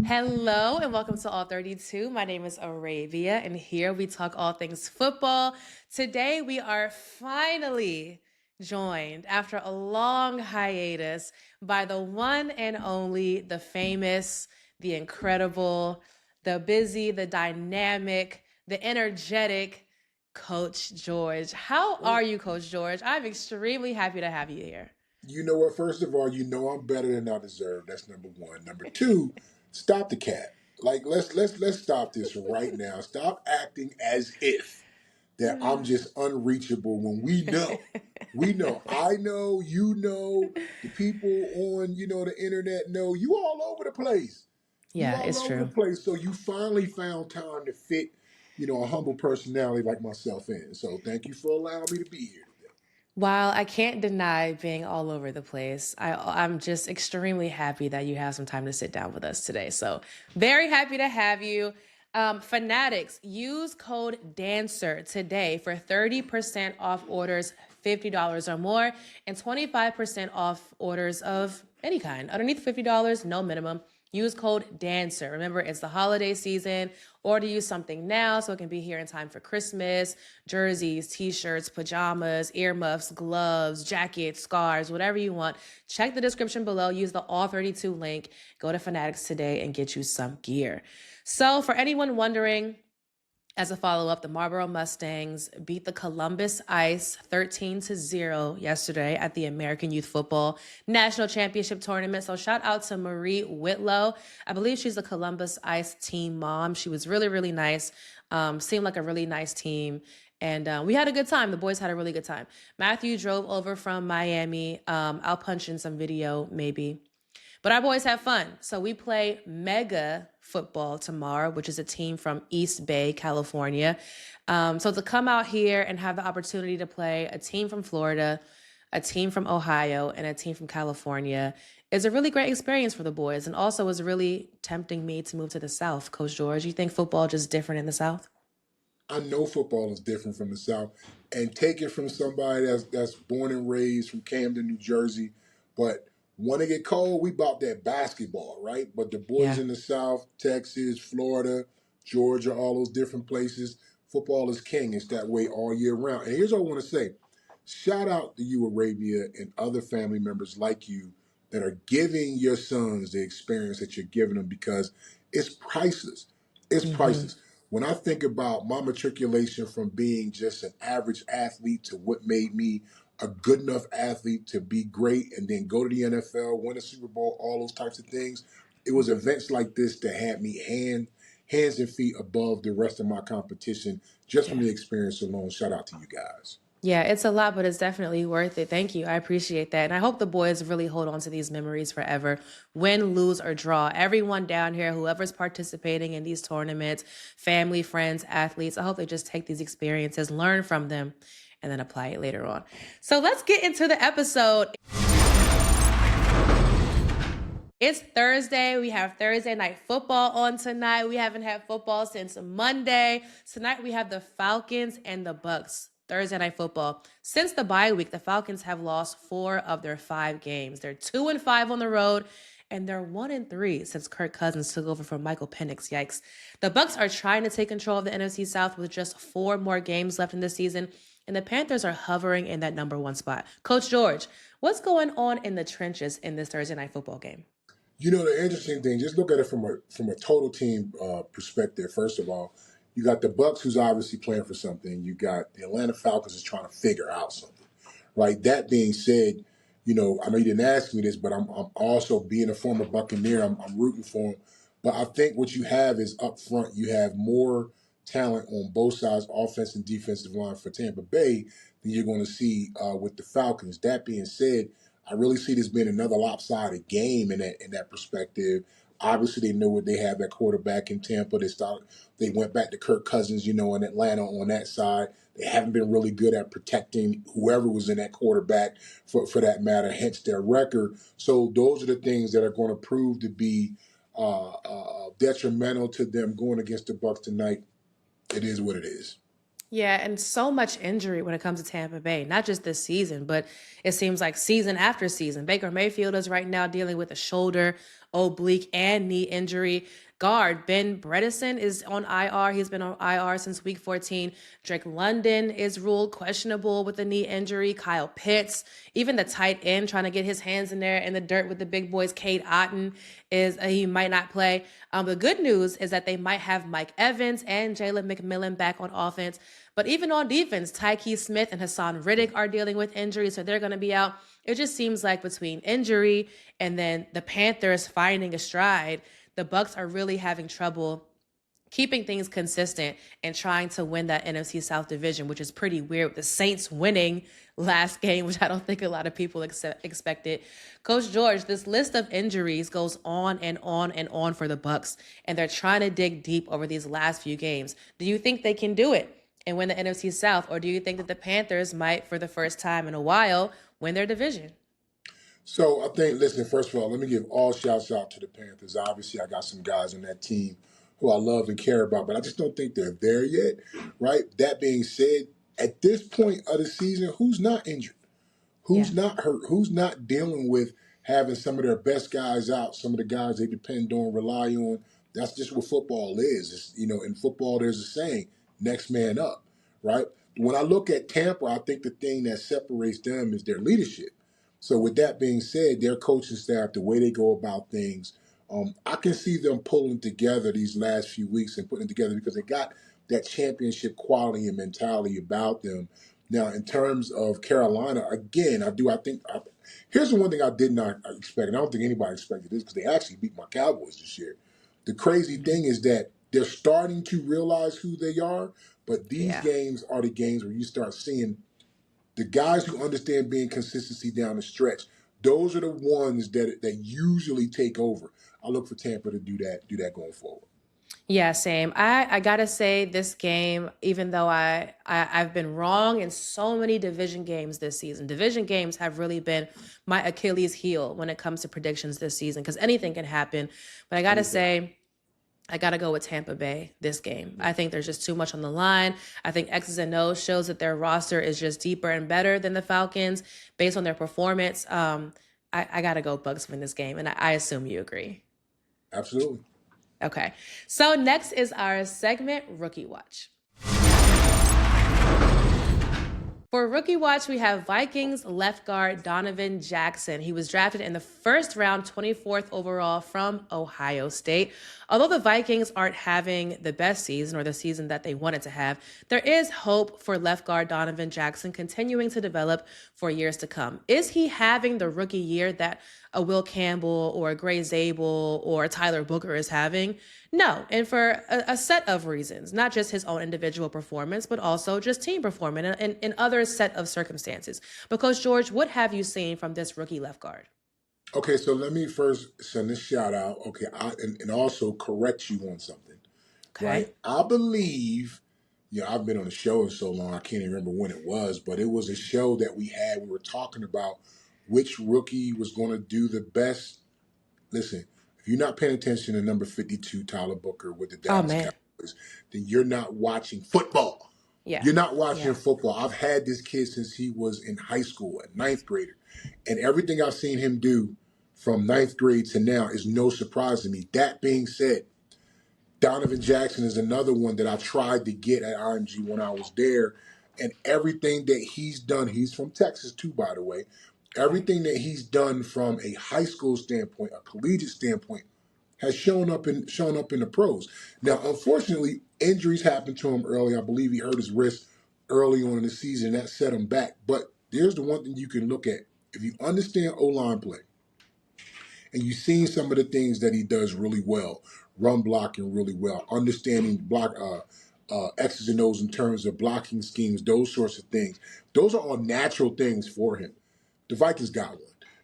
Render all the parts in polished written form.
Hello and welcome to ALL32. My name is Arabia, and here we talk all things football. Today we are finally joined after a long hiatus by the one and only, the famous, the incredible, the busy, the dynamic, the energetic Coach George. How Well, are you, Coach George? I'm extremely happy to have you here. you know what? First of all, you know I'm better than I deserve. That's number one. Number two, stop the cat. Like let's stop this right now. Stop acting as if that I'm just unreachable when we know. I know, you know, the people on the internet know. You all over the place. You Yeah, all it's over the true. place. So you finally found time to fit, a humble personality like myself in. So thank you for allowing me to be here today. While I can't deny being all over the place, I'm just extremely happy that you have some time to sit down with us today. So, very happy to have you. Fanatics, use code DANCER today for 30% off orders $50 or more and 25% off orders of any kind. Underneath $50, no minimum. Use code DANCER. Remember, it's the holiday season. Order you something now so it can be here in time for Christmas. Jerseys, t-shirts, pajamas, earmuffs, gloves, jackets, scarves, whatever you want. Check the description below. Use the ALL32 link. Go to Fanatics today and get you some gear. So for anyone wondering, as a follow-up, the Marlboro Mustangs beat the Columbus Ice 13-0 yesterday at the American Youth Football National Championship Tournament. So shout out to Marie Whitlow. I believe she's the Columbus Ice team mom. She was really, really nice. Seemed like a really nice team. And we had a good time. The boys had a really good time. Matthew drove over from Miami. I'll punch in some video maybe. But our boys have fun. So we play Mega Football tomorrow, which is a team from East Bay, California. So to come out here and have the opportunity to play a team from Florida, a team from Ohio, and a team from California is a really great experience for the boys, and also is really tempting me to move to the South. Coach George, you think football just different in the South? I know football is different from the South, and take it from somebody that's born and raised from Camden, New Jersey. But when it get cold, we bought that basketball, right? But the boys Yeah. in the South, Texas, Florida, Georgia, all those different places, football is king. It's that way all year round. And here's what I want to say: shout out to you, Arabia, and other family members like you that are giving your sons the experience that you're giving them because it's priceless. It's Mm-hmm. priceless. When I think about my matriculation from being just an average athlete to what made me a good enough athlete to be great and then go to the NFL, win a Super Bowl, all those types of things, it was events like this that had me hands and feet above the rest of my competition just from Yeah. the experience alone. Shout out to you guys. Yeah, it's a lot, but it's definitely worth it. Thank you. I appreciate that. And I hope the boys really hold on to these memories forever. Win, lose, or draw. Everyone down here, whoever's participating in these tournaments, family, friends, athletes, I hope they just take these experiences, learn from them, and then apply it later on. So let's get into the episode. It's Thursday. We have Thursday night football on tonight. We haven't had football since Monday. Tonight we have the Falcons and the Bucks. Thursday night football. Since the bye week, the Falcons have lost 4 of their 5 games. They're 2-5 on the road, and they're 1-3 since Kirk Cousins took over from Michael Penix. Yikes. The Bucks are trying to take control of the NFC South with just 4 more games left in the season, and the Panthers are hovering in that number 1 spot. Coach George, what's going on in the trenches in this Thursday night football game? You know, the interesting thing, just look at it from a total team perspective. First of all, you got the Bucks, who's obviously playing for something. You got the Atlanta Falcons, is trying to figure out something, right? That being said, I know you didn't ask me this, but I'm also being a former Buccaneer. I'm rooting for him, but I think what you have is up front, you have more talent on both sides, offense and defensive line for Tampa Bay than you're going to see with the Falcons. That being said, I really see this being another lopsided game in that perspective. Obviously, they knew what they have at quarterback in Tampa. They went back to Kirk Cousins, in Atlanta on that side. They haven't been really good at protecting whoever was in that quarterback for that matter, hence their record. So those are the things that are going to prove to be detrimental to them going against the Bucks tonight. It is what it is. Yeah, and so much injury when it comes to Tampa Bay, not just this season, but it seems like season after season. Baker Mayfield is right now dealing with a shoulder. oblique and knee injury. Guard Ben Bredesen is on IR. He's been on IR since week 14. Drake London is ruled questionable with a knee injury. Kyle Pitts, even the tight end trying to get his hands in there in the dirt with the big boys. Cade Otton is he might not play. The good news is that they might have Mike Evans and Jalen McMillan back on offense. But even on defense, Tyke Smith and Hassan Riddick are dealing with injuries, so they're going to be out. It just seems like between injury and then the Panthers finding a stride, the Bucs are really having trouble keeping things consistent and trying to win that NFC South division, which is pretty weird with the Saints winning last game, which I don't think a lot of people expected. Coach George, this list of injuries goes on and on and on for the Bucs, and they're trying to dig deep over these last few games. Do you think they can do it and win the NFC South, or do you think that the Panthers might, for the first time in a while, win their division? So I think, listen, first of all, let me give all shouts out to the Panthers. Obviously, I got some guys on that team who I love and care about, but I just don't think they're there yet, right? That being said, at this point of the season, who's not injured? Who's not hurt? Who's not dealing with having some of their best guys out, some of the guys they depend on, rely on? That's just what football is. It's, in football, there's a saying, next man up, right? When I look at Tampa, I think the thing that separates them is their leadership. So with that being said, their coaching staff, the way they go about things, I can see them pulling together these last few weeks and putting it together because they got that championship quality and mentality about them. Now, in terms of Carolina, again, here's the one thing I did not expect, and I don't think anybody expected this because they actually beat my Cowboys this year. The crazy thing is that they're starting to realize who they are, but these games are the games where you start seeing the guys who understand being consistency down the stretch. Those are the ones that usually take over. I look for Tampa to do that going forward. Yeah, same. I gotta say this game, even though I've been wrong in so many division games this season. Division games have really been my Achilles heel when it comes to predictions this season because anything can happen. But I gotta say, I gotta go with Tampa Bay this game. I think there's just too much on the line. I think X's and O's shows that their roster is just deeper and better than the Falcons based on their performance. I gotta go Bucs win this game, and I assume you agree. Absolutely. Okay, so next is our segment, Rookie Watch. For Rookie Watch, we have Vikings left guard Donovan Jackson. He was drafted in the first round, 24th overall from Ohio State. Although the Vikings aren't having the best season or the season that they wanted to have, there is hope for left guard Donovan Jackson continuing to develop for years to come. Is he having the rookie year that a Will Campbell or a Gray Zabel or a Tyler Booker is having? No, and for a set of reasons, not just his own individual performance, but also just team performance and other set of circumstances. Because, George, what have you seen from this rookie left guard? Okay, so let me first send this shout out. Okay, and also correct you on something. Okay. Right? I believe, I've been on the show so long, I can't even remember when it was, but it was a show that we had. We were talking about which rookie was going to do the best. Listen, if you're not paying attention to number 52, Tyler Booker with the Dallas Cowboys, then you're not watching football. Yeah. You're not watching football. I've had this kid since he was in high school, a ninth grader. And everything I've seen him do from ninth grade to now is no surprise to me. That being said, Donovan Jackson is another one that I tried to get at IMG when I was there. And everything that he's done, he's from Texas too, by the way. Everything that he's done from a high school standpoint, a collegiate standpoint, has shown up in the pros. Now, unfortunately, injuries happened to him early. I believe he hurt his wrist early on in the season. That set him back. But there's the one thing you can look at. If you understand O-line play, and you've seen some of the things that he does really well, run blocking really well, understanding block X's and O's in terms of blocking schemes, those sorts of things. Those are all natural things for him. The Vikings got one.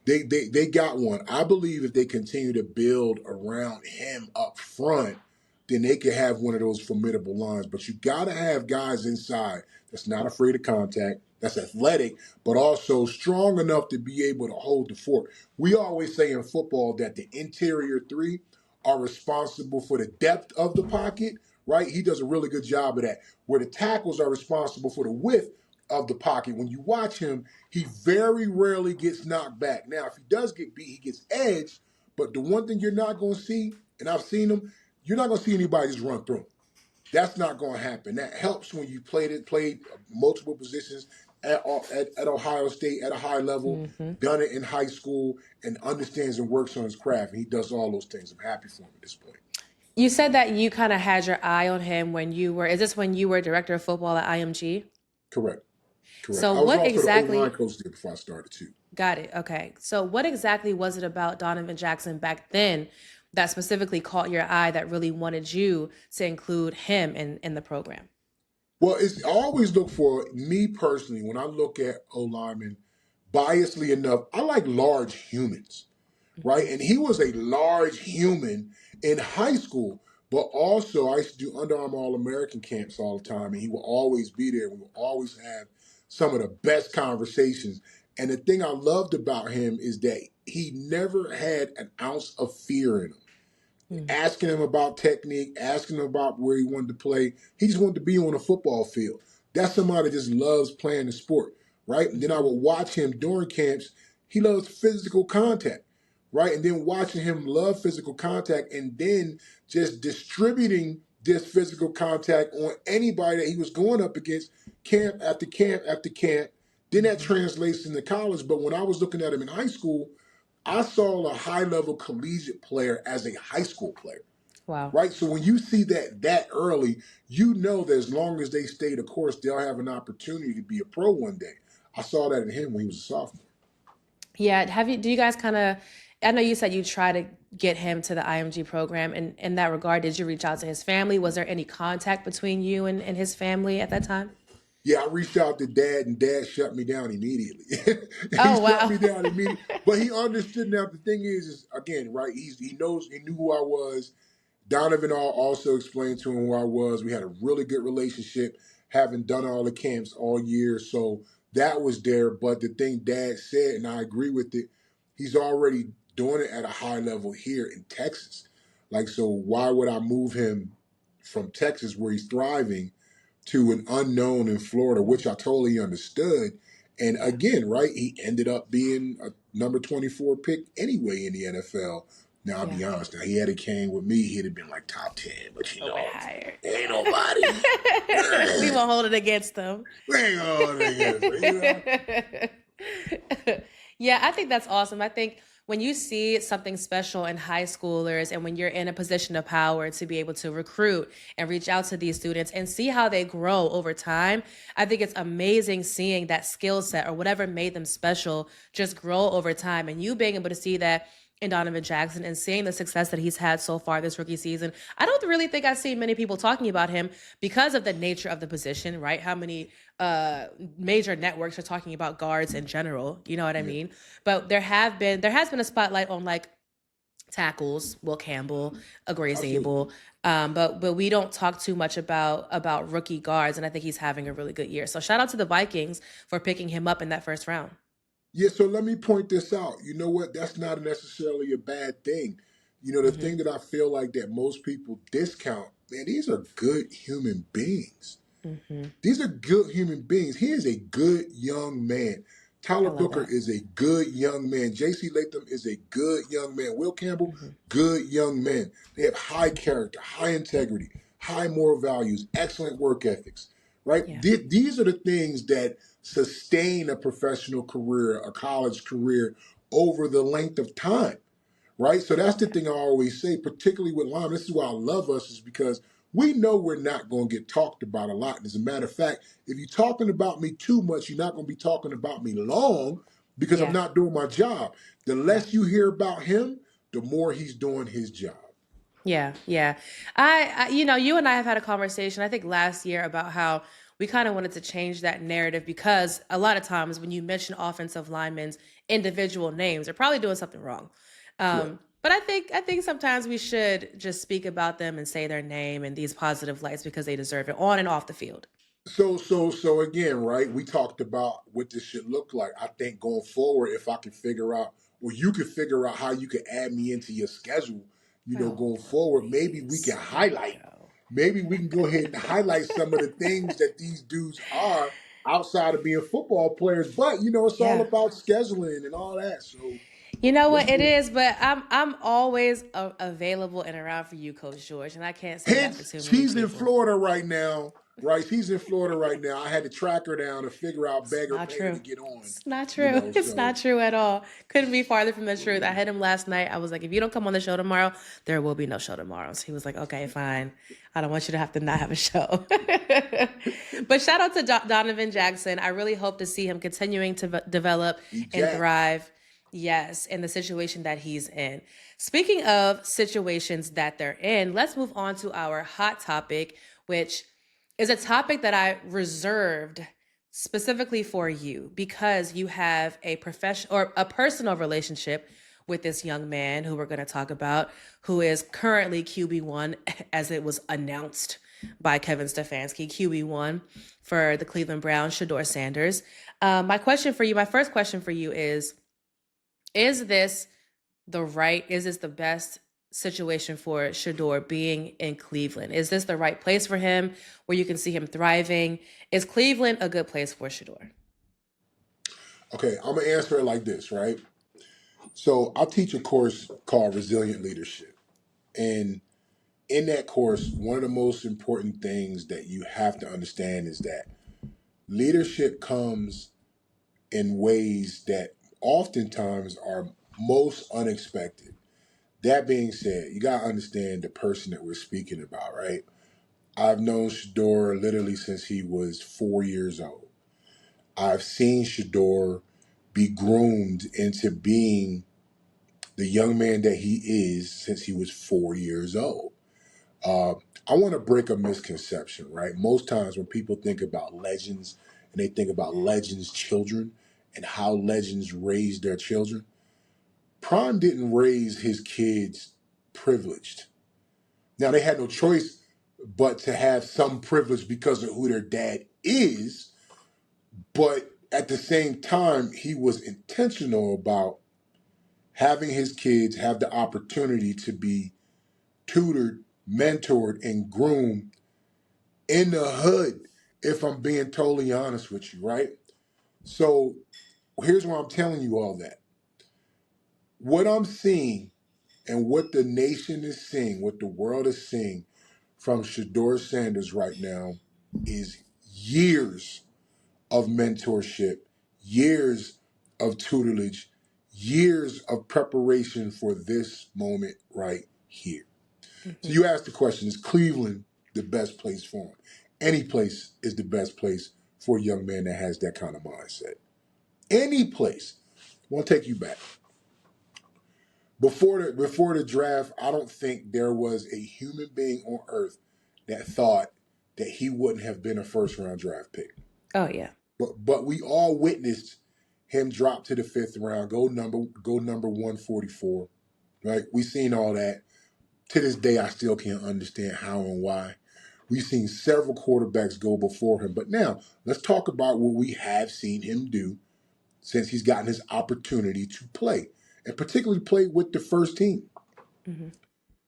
They got one. I believe if they continue to build around him up front, then they could have one of those formidable lines. But you got to have guys inside that's not afraid of contact, that's athletic, but also strong enough to be able to hold the fort. We always say in football that the interior three are responsible for the depth of the pocket, right? He does a really good job of that. Where the tackles are responsible for the width of the pocket. When you watch him, he very rarely gets knocked back. Now, if he does get beat, he gets edged, But the one thing you're not going to see, and I've seen them, you're not going to see anybody just run through 'em. That's not going to happen. That helps when you played multiple positions at Ohio State at a high level, Mm-hmm. done it in high school, and understands and works on his craft. And he does all those things. I'm happy for him at this point. You said that you kind of had your eye on him is this when you were director of football at IMG? Correct. So I was what also the O-line exactly, coach there before I started too. got it, okay. So what exactly was it about Donovan Jackson back then that specifically caught your eye that really wanted you to include him in the program? Well, I always look for me personally when I look at O linemen. Biasly enough, I like large humans, right? And he was a large human in high school, but also I used to do Under Armour All American camps all the time, and he will always be there. We will always have some of the best conversations. And the thing I loved about him is that he never had an ounce of fear in him. Mm. Asking him about technique, asking him about where he wanted to play. He just wanted to be on a football field. That's somebody that just loves playing the sport, right? And then I would watch him during camps. He loves physical contact, right? And then watching him love physical contact and then just distributing this physical contact on anybody that he was going up against camp after camp after camp. Then that translates into college. But when I was looking at him in high school, I saw a high-level collegiate player as a high school player, Wow. right? So when you see that early, you know that as long as they stay the course, they'll have an opportunity to be a pro one day. I saw that in him when he was a sophomore. Yeah, do you guys kind of, I know you said you try to get him to the IMG program. And in that regard, did you reach out to his family? Was there any contact between you and his family at that time? Yeah, I reached out to Dad, and Dad shut me down immediately. He Oh, shut wow. me down immediately, but he understood. Now the thing is again, right? He knew who I was. Donovan also explained to him who I was. We had a really good relationship, having done all the camps all year. So that was there. But the thing Dad said, and I agree with it, he's already doing it at a high level here in Texas. Like, so why would I move him from Texas, where he's thriving, to an unknown in Florida, which I totally understood. And Yeah. again, right, he ended up being a number 24 pick anyway in the NFL. Now, I'll be Yeah. honest, now he had a came with me, he'd have been like top 10, but Oh, went higher. ain't nobody. We won't hold it against them. Ain't all against, Yeah, I think that's awesome. I think when you see something special in high schoolers and when you're in a position of power to be able to recruit and reach out to these students and see how they grow over time, I think it's amazing seeing that skill set or whatever made them special just grow over time. And you being able to see that in Donovan Jackson and seeing the success that he's had so far this rookie season. I don't really think I've seen many people talking about him because of the nature of the position, right? How many major networks are talking about guards in general, you know what I mean? But there has been a spotlight on like tackles, Will Campbell, Grace Abel, but we don't talk too much about rookie guards, and I think he's having a really good year. So shout out to the Vikings for picking him up in that first round. Yeah, so let me point this out. You know what? That's not necessarily a bad thing. You know, the Mm-hmm. thing that I feel like that most people discount, man, these are good human beings. Mm-hmm. These are good human beings. He is a good young man. I Tyler love Booker that. is a good young man. J.C. Latham is a good young man. Will Campbell, Mm-hmm. good young men. They have high character, high integrity, high moral values, excellent work ethics, right? Yeah. These are the things that sustain a professional career, a college career over the length of time, right? So that's the thing I always say, particularly with Lime. This is why I love us, is because we know we're not going to get talked about a lot. And as a matter of fact, if you're talking about me too much, you're not going to be talking about me long because I'm Yeah. not doing my job. The Yeah. less you hear about him, the more he's doing his job. Yeah, yeah. You and I have had a conversation, I think last year, about how we kind of wanted to change that narrative because a lot of times when you mention offensive linemen's individual names, they're probably doing something wrong. Correct. But I think sometimes we should just speak about them and say their name in these positive lights because they deserve it on and off the field. So again, right? We talked about what this should look like. I think going forward, if I can figure out, or you can figure out how you can add me into your schedule, Oh, going forward, maybe we can please. Here we highlight. go. Maybe we can go ahead and highlight some of the things that these dudes are outside of being football players. But it's all Yeah. about scheduling and all that. So You know What's what it the is, but I'm always available and around for you, Coach George, and I can't say that for hence too many she's in people. Florida right now, right? She's in Florida right now. I had to track her down and figure out, It's beg her, not pay her to true. get on, It's not you true. know. It's So not true at all. Couldn't be farther from the truth. I hit him last night. I was like, if you don't come on the show tomorrow, there will be no show tomorrow. So he was like, okay, fine. I don't want you to have to not have a show. But shout out to Donovan Jackson. I really hope to see him continuing to develop he and jacked. thrive. Yes, in the situation that he's in. Speaking of situations that they're in, let's move on to our hot topic, which is a topic that I reserved specifically for you because you have a professional or a personal relationship with this young man who we're going to talk about, who is currently QB1 as it was announced by Kevin Stefanski, QB1 for the Cleveland Browns, Shedeur Sanders. My first question for you is this is this the best situation for Shedeur being in Cleveland? Is this the right place for him where you can see him thriving? Is Cleveland a good place for Shedeur? Okay, I'm gonna answer it like this, right? So I teach a course called Resilient Leadership, and in that course, one of the most important things that you have to understand is that leadership comes in ways that oftentimes are most unexpected. That being said, you got to understand the person that we're speaking about, right? I've known Shedeur literally since he was 4 years old. I've seen Shedeur be groomed into being the young man that he is since he was 4 years old. Uh, I want to break a misconception, right? Most times when people think about legends and they think about legends' children and how legends raise their children, Prime didn't raise his kids privileged. Now, they had no choice but to have some privilege because of who their dad is, but at the same time, he was intentional about having his kids have the opportunity to be tutored, mentored, and groomed in the hood, if I'm being totally honest with you, right? So here's why I'm telling you all that. What I'm seeing and what the nation is seeing, what the world is seeing from Shedeur Sanders right now is years of mentorship, years of tutelage, years of preparation for this moment right here. So Mm-hmm. you asked the question, is Cleveland the best place for him? Any place is the best place for a young man that has that kind of mindset. Any place. I want to take you back. Before the draft, I don't think there was a human being on earth that thought that he wouldn't have been a first round draft pick. Oh yeah. But we all witnessed him drop to the fifth round, go number 144. Right? We seen all that. To this day, I still can't understand how and why. We've seen several quarterbacks go before him. But now, let's talk about what we have seen him do since he's gotten his opportunity to play, and particularly play with the first team. Mm-hmm.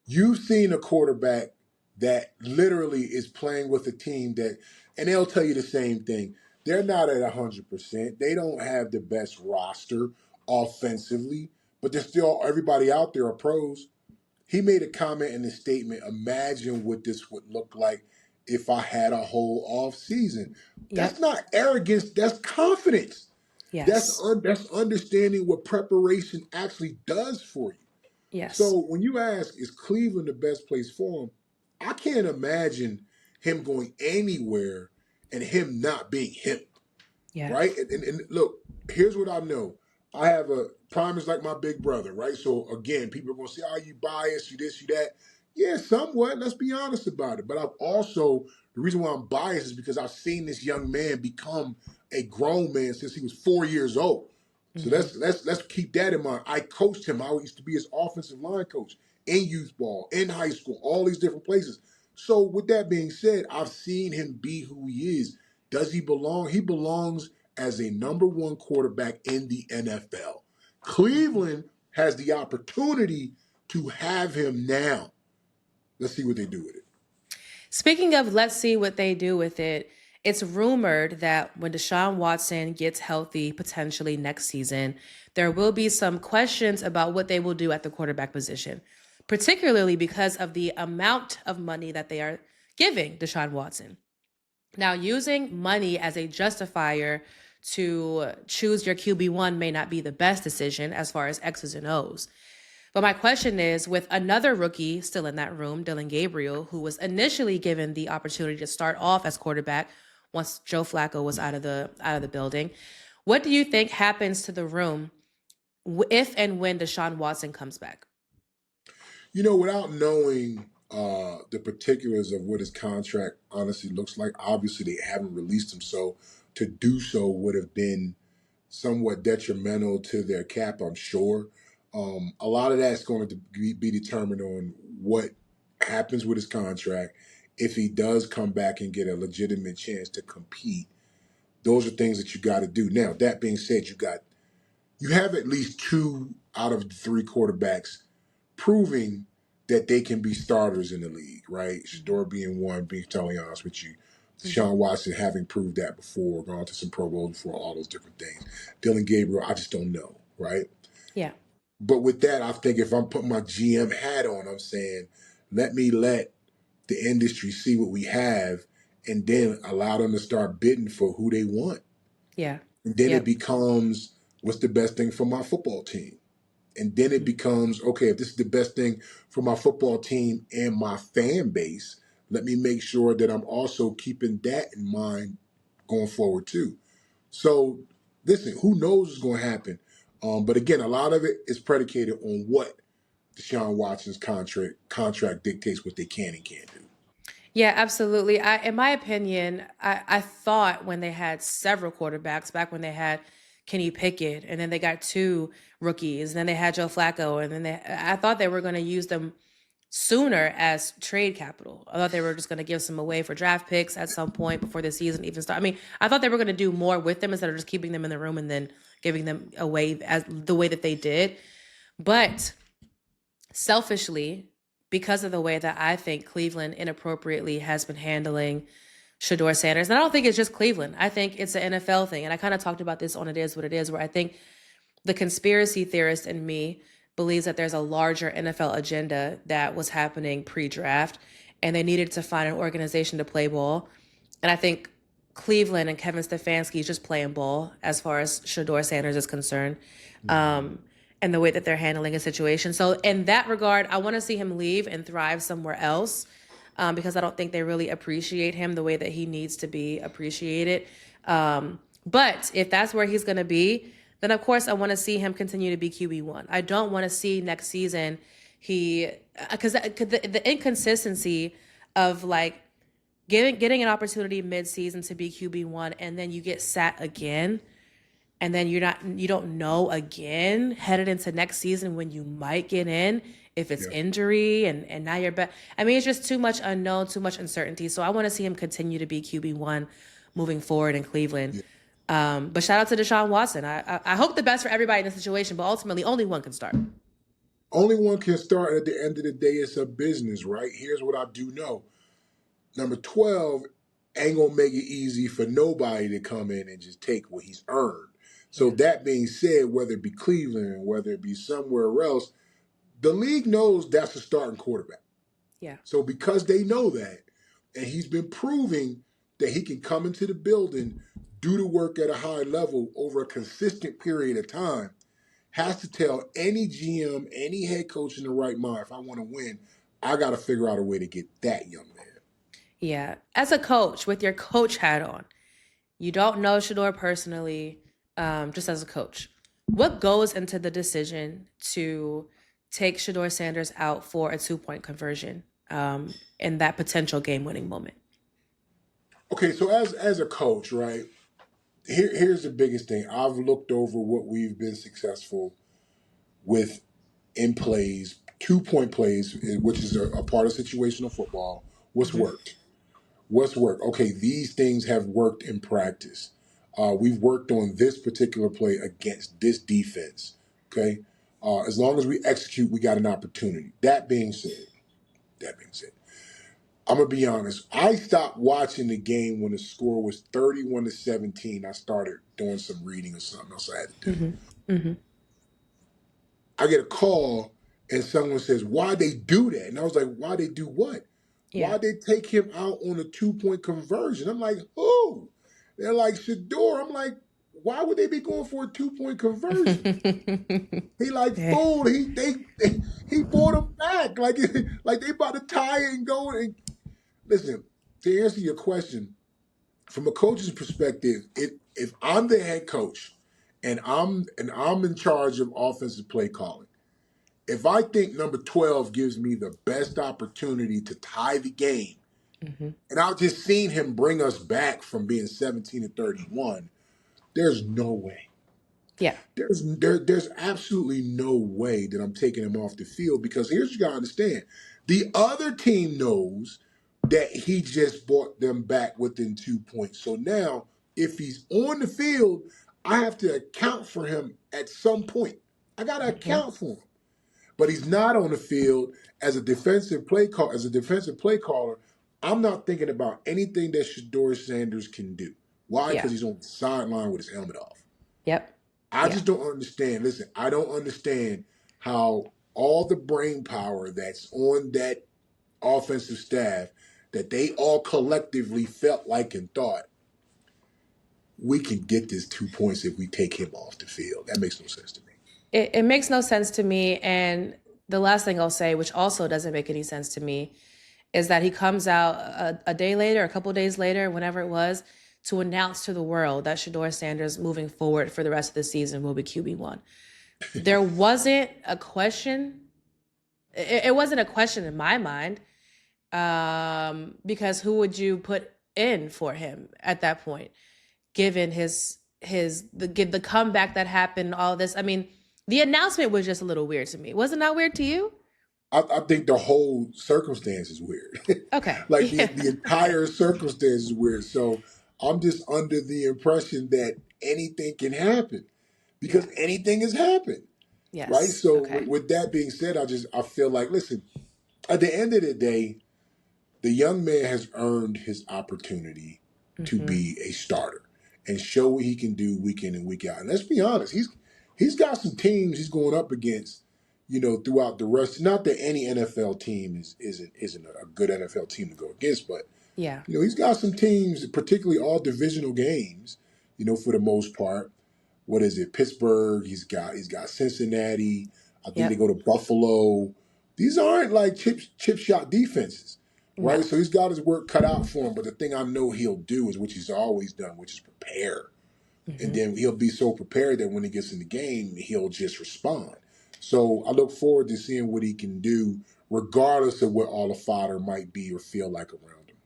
You've seen a quarterback that literally is playing with a team that, and they'll tell you the same thing. They're not at 100%. They don't have the best roster offensively, but they're still, everybody out there are pros. He made a comment in his statement, imagine what this would look like if I had a whole off season. That's Yep. not arrogance, that's confidence. Yes. That's understanding what preparation actually does for you. Yes. So when you ask, is Cleveland the best place for him? I can't imagine him going anywhere and him not being him, Yeah. right? And look, here's what I know. I have a Prime is like my big brother, right? So again, people are gonna say, "Are you biased? You this, you that?" Yeah, somewhat. Let's be honest about it. But I've also the reason why I'm biased is because I've seen this young man become a grown man since he was 4 years old. So Mm-hmm. let's keep that in mind. I coached him. I used to be his offensive line coach in youth ball, in high school, all these different places. So with that being said, I've seen him be who he is. Does he belong? He belongs as a number one quarterback in the NFL. Mm-hmm. Cleveland has the opportunity to have him now. Let's see what they do with it. Speaking of, let's see what they do with it. It's rumored that when Deshaun Watson gets healthy, potentially next season, there will be some questions about what they will do at the quarterback position, particularly because of the amount of money that they are giving Deshaun Watson. Now, using money as a justifier to choose your QB1 may not be the best decision as far as X's and O's. But my question is, with another rookie still in that room, Dylan Gabriel, who was initially given the opportunity to start off as quarterback once Joe Flacco was out of the building, what do you think happens to the room if and when Deshaun Watson comes back? Without knowing the particulars of what his contract honestly looks like, obviously they haven't released him, so to do so would have been somewhat detrimental to their cap, I'm sure. A lot of that's going to be determined on what happens with his contract. If he does come back and get a legitimate chance to compete, those are things that you got to do. Now, that being said, you have at least 2 out of the 3 quarterbacks proving that they can be starters in the league, right? Shedeur being one, being totally honest with you. Deshaun Watson having proved that before, gone to some Pro Bowls before, all those different things. Dylan Gabriel, I just don't know, right? Yeah. But with that, I think if I'm putting my GM hat on, I'm saying, let the industry see what we have and then allow them to start bidding for who they want. Yeah. And then Yep. it becomes, what's the best thing for my football team? And then it becomes, okay, if this is the best thing for my football team and my fan base, let me make sure that I'm also keeping that in mind going forward too. So listen, who knows what's going to happen? But again, a lot of it is predicated on what Deshaun Watson's contract dictates what they can and can't do. Yeah, absolutely. In my opinion, I thought when they had several quarterbacks, back when they had Kenny Pickett, and then they got 2 rookies, and then they had Joe Flacco, and then I thought they were going to use them sooner as trade capital. I thought they were just going to give some away for draft picks at some point before the season even started. I mean, I thought they were going to do more with them instead of just keeping them in the room and then giving them away as the way that they did. But selfishly, because of the way that I think Cleveland inappropriately has been handling Shedeur Sanders, and I don't think it's just Cleveland. I think it's an NFL thing. And I kind of talked about this on It Is What It Is, where I think the conspiracy theorist in me believes that there's a larger NFL agenda that was happening pre-draft, and they needed to find an organization to play ball. And I think Cleveland and Kevin Stefanski is just playing ball as far as Shedeur Sanders is concerned, and the way that they're handling a situation. So in that regard, I want to see him leave and thrive somewhere else, because I don't think they really appreciate him the way that he needs to be appreciated. But if that's where he's going to be, then of course I want to see him continue to be QB1. I don't want to see next season because the inconsistency of like getting an opportunity mid-season to be QB1 and then you get sat again, and then you don't know again headed into next season when you might get in if it's injury and now you're back. I mean, it's just too much unknown, too much uncertainty. So I want to see him continue to be QB1 moving forward in Cleveland. But shout out to Deshaun Watson. I hope the best for everybody in the situation, but ultimately only one can start. Only one can start. At the end of the day, it's a business, right? Here's what I do know. Number 12 ain't going to make it easy for nobody to come in and just take what he's earned. So that being said, whether it be Cleveland, whether it be somewhere else, the league knows that's a starting quarterback. Yeah. So because they know that, and he's been proving that he can come into the building, do the work at a high level over a consistent period of time, has to tell any GM, any head coach in the right mind, if I want to win, I got to figure out a way to get that young man. Yeah. As a coach, with your coach hat on, you don't know Shedeur personally, just as a coach. What goes into the decision to take Shedeur Sanders out for a 2-point conversion in that potential game-winning moment? Okay, so as a coach, right, here's the biggest thing. I've looked over what we've been successful with in plays, 2-point plays, which is a part of situational football. What's worked? What's worked? Okay, these things have worked in practice. We've worked on this particular play against this defense. Okay, as long as we execute, we got an opportunity. That being said, I'm gonna be honest. I stopped watching the game when the score was 31-17. I started doing some reading or something else I had to do. Mm-hmm. Mm-hmm. I get a call and someone says, "Why they do that?" And I was like, "Why they do what? Yeah. Why they take him out on a 2-point conversion?" I'm like, "Who?" They're like, "Shedeur." I'm like, "Why would they be going for a 2-point conversion?" He like Yeah. fool. He brought him back like like they about to tie it and go. And listen, to answer your question, from a coach's perspective, if I'm the head coach and I'm in charge of offensive play calling, if I think number 12 gives me the best opportunity to tie the game, Mm-hmm. and I've just seen him bring us back from being 17-31, there's no way. Yeah. There's absolutely no way that I'm taking him off the field, because here's what you gotta understand. The other team knows that he just brought them back within 2 points. So now, if he's on the field, I have to account for him at some point. I gotta Mm-hmm. account for him. But he's not on the field as a defensive play caller. I'm not thinking about anything that Shedeur Sanders can do. Why? Yeah. Because he's on the sideline with his helmet off. Yep. I Yeah. just don't understand. Listen, I don't understand how all the brain power that's on that offensive staff, that they all collectively felt like and thought, we can get this 2 points if we take him off the field. That makes no sense to me. It makes no sense to me. And the last thing I'll say, which also doesn't make any sense to me, is that he comes out a day later, a couple of days later, whenever it was, to announce to the world that Shedeur Sanders moving forward for the rest of the season will be QB1. There wasn't a question. It wasn't a question in my mind, because who would you put in for him at that point, given the comeback that happened, all this. I mean, the announcement was just a little weird to me. Wasn't that weird to you? I think the whole circumstance is weird. Okay. Like Yeah. the entire circumstance is weird. So I'm just under the impression that anything can happen, Yeah. because anything has happened. Right. Yes. So Okay. with that being said, I feel like, listen, at the end of the day, the young man has earned his opportunity to Mm-hmm. be a starter and show what he can do week in and week out. And let's be honest, he's got some teams he's going up against, throughout the rest. Not that any NFL team isn't a good NFL team to go against, but Yeah. he's got some teams, particularly all divisional games, for the most part. What is it? Pittsburgh. He's got Cincinnati. I think they Yep. go to Buffalo. These aren't like chip shot defenses, right? No. So he's got his work cut out for him. But the thing I know he'll do is what he's always done, which is prepare. And Mm-hmm. then he'll be so prepared that when he gets in the game, he'll just respond. So I look forward to seeing what he can do, regardless of what all the fodder might be or feel like around him.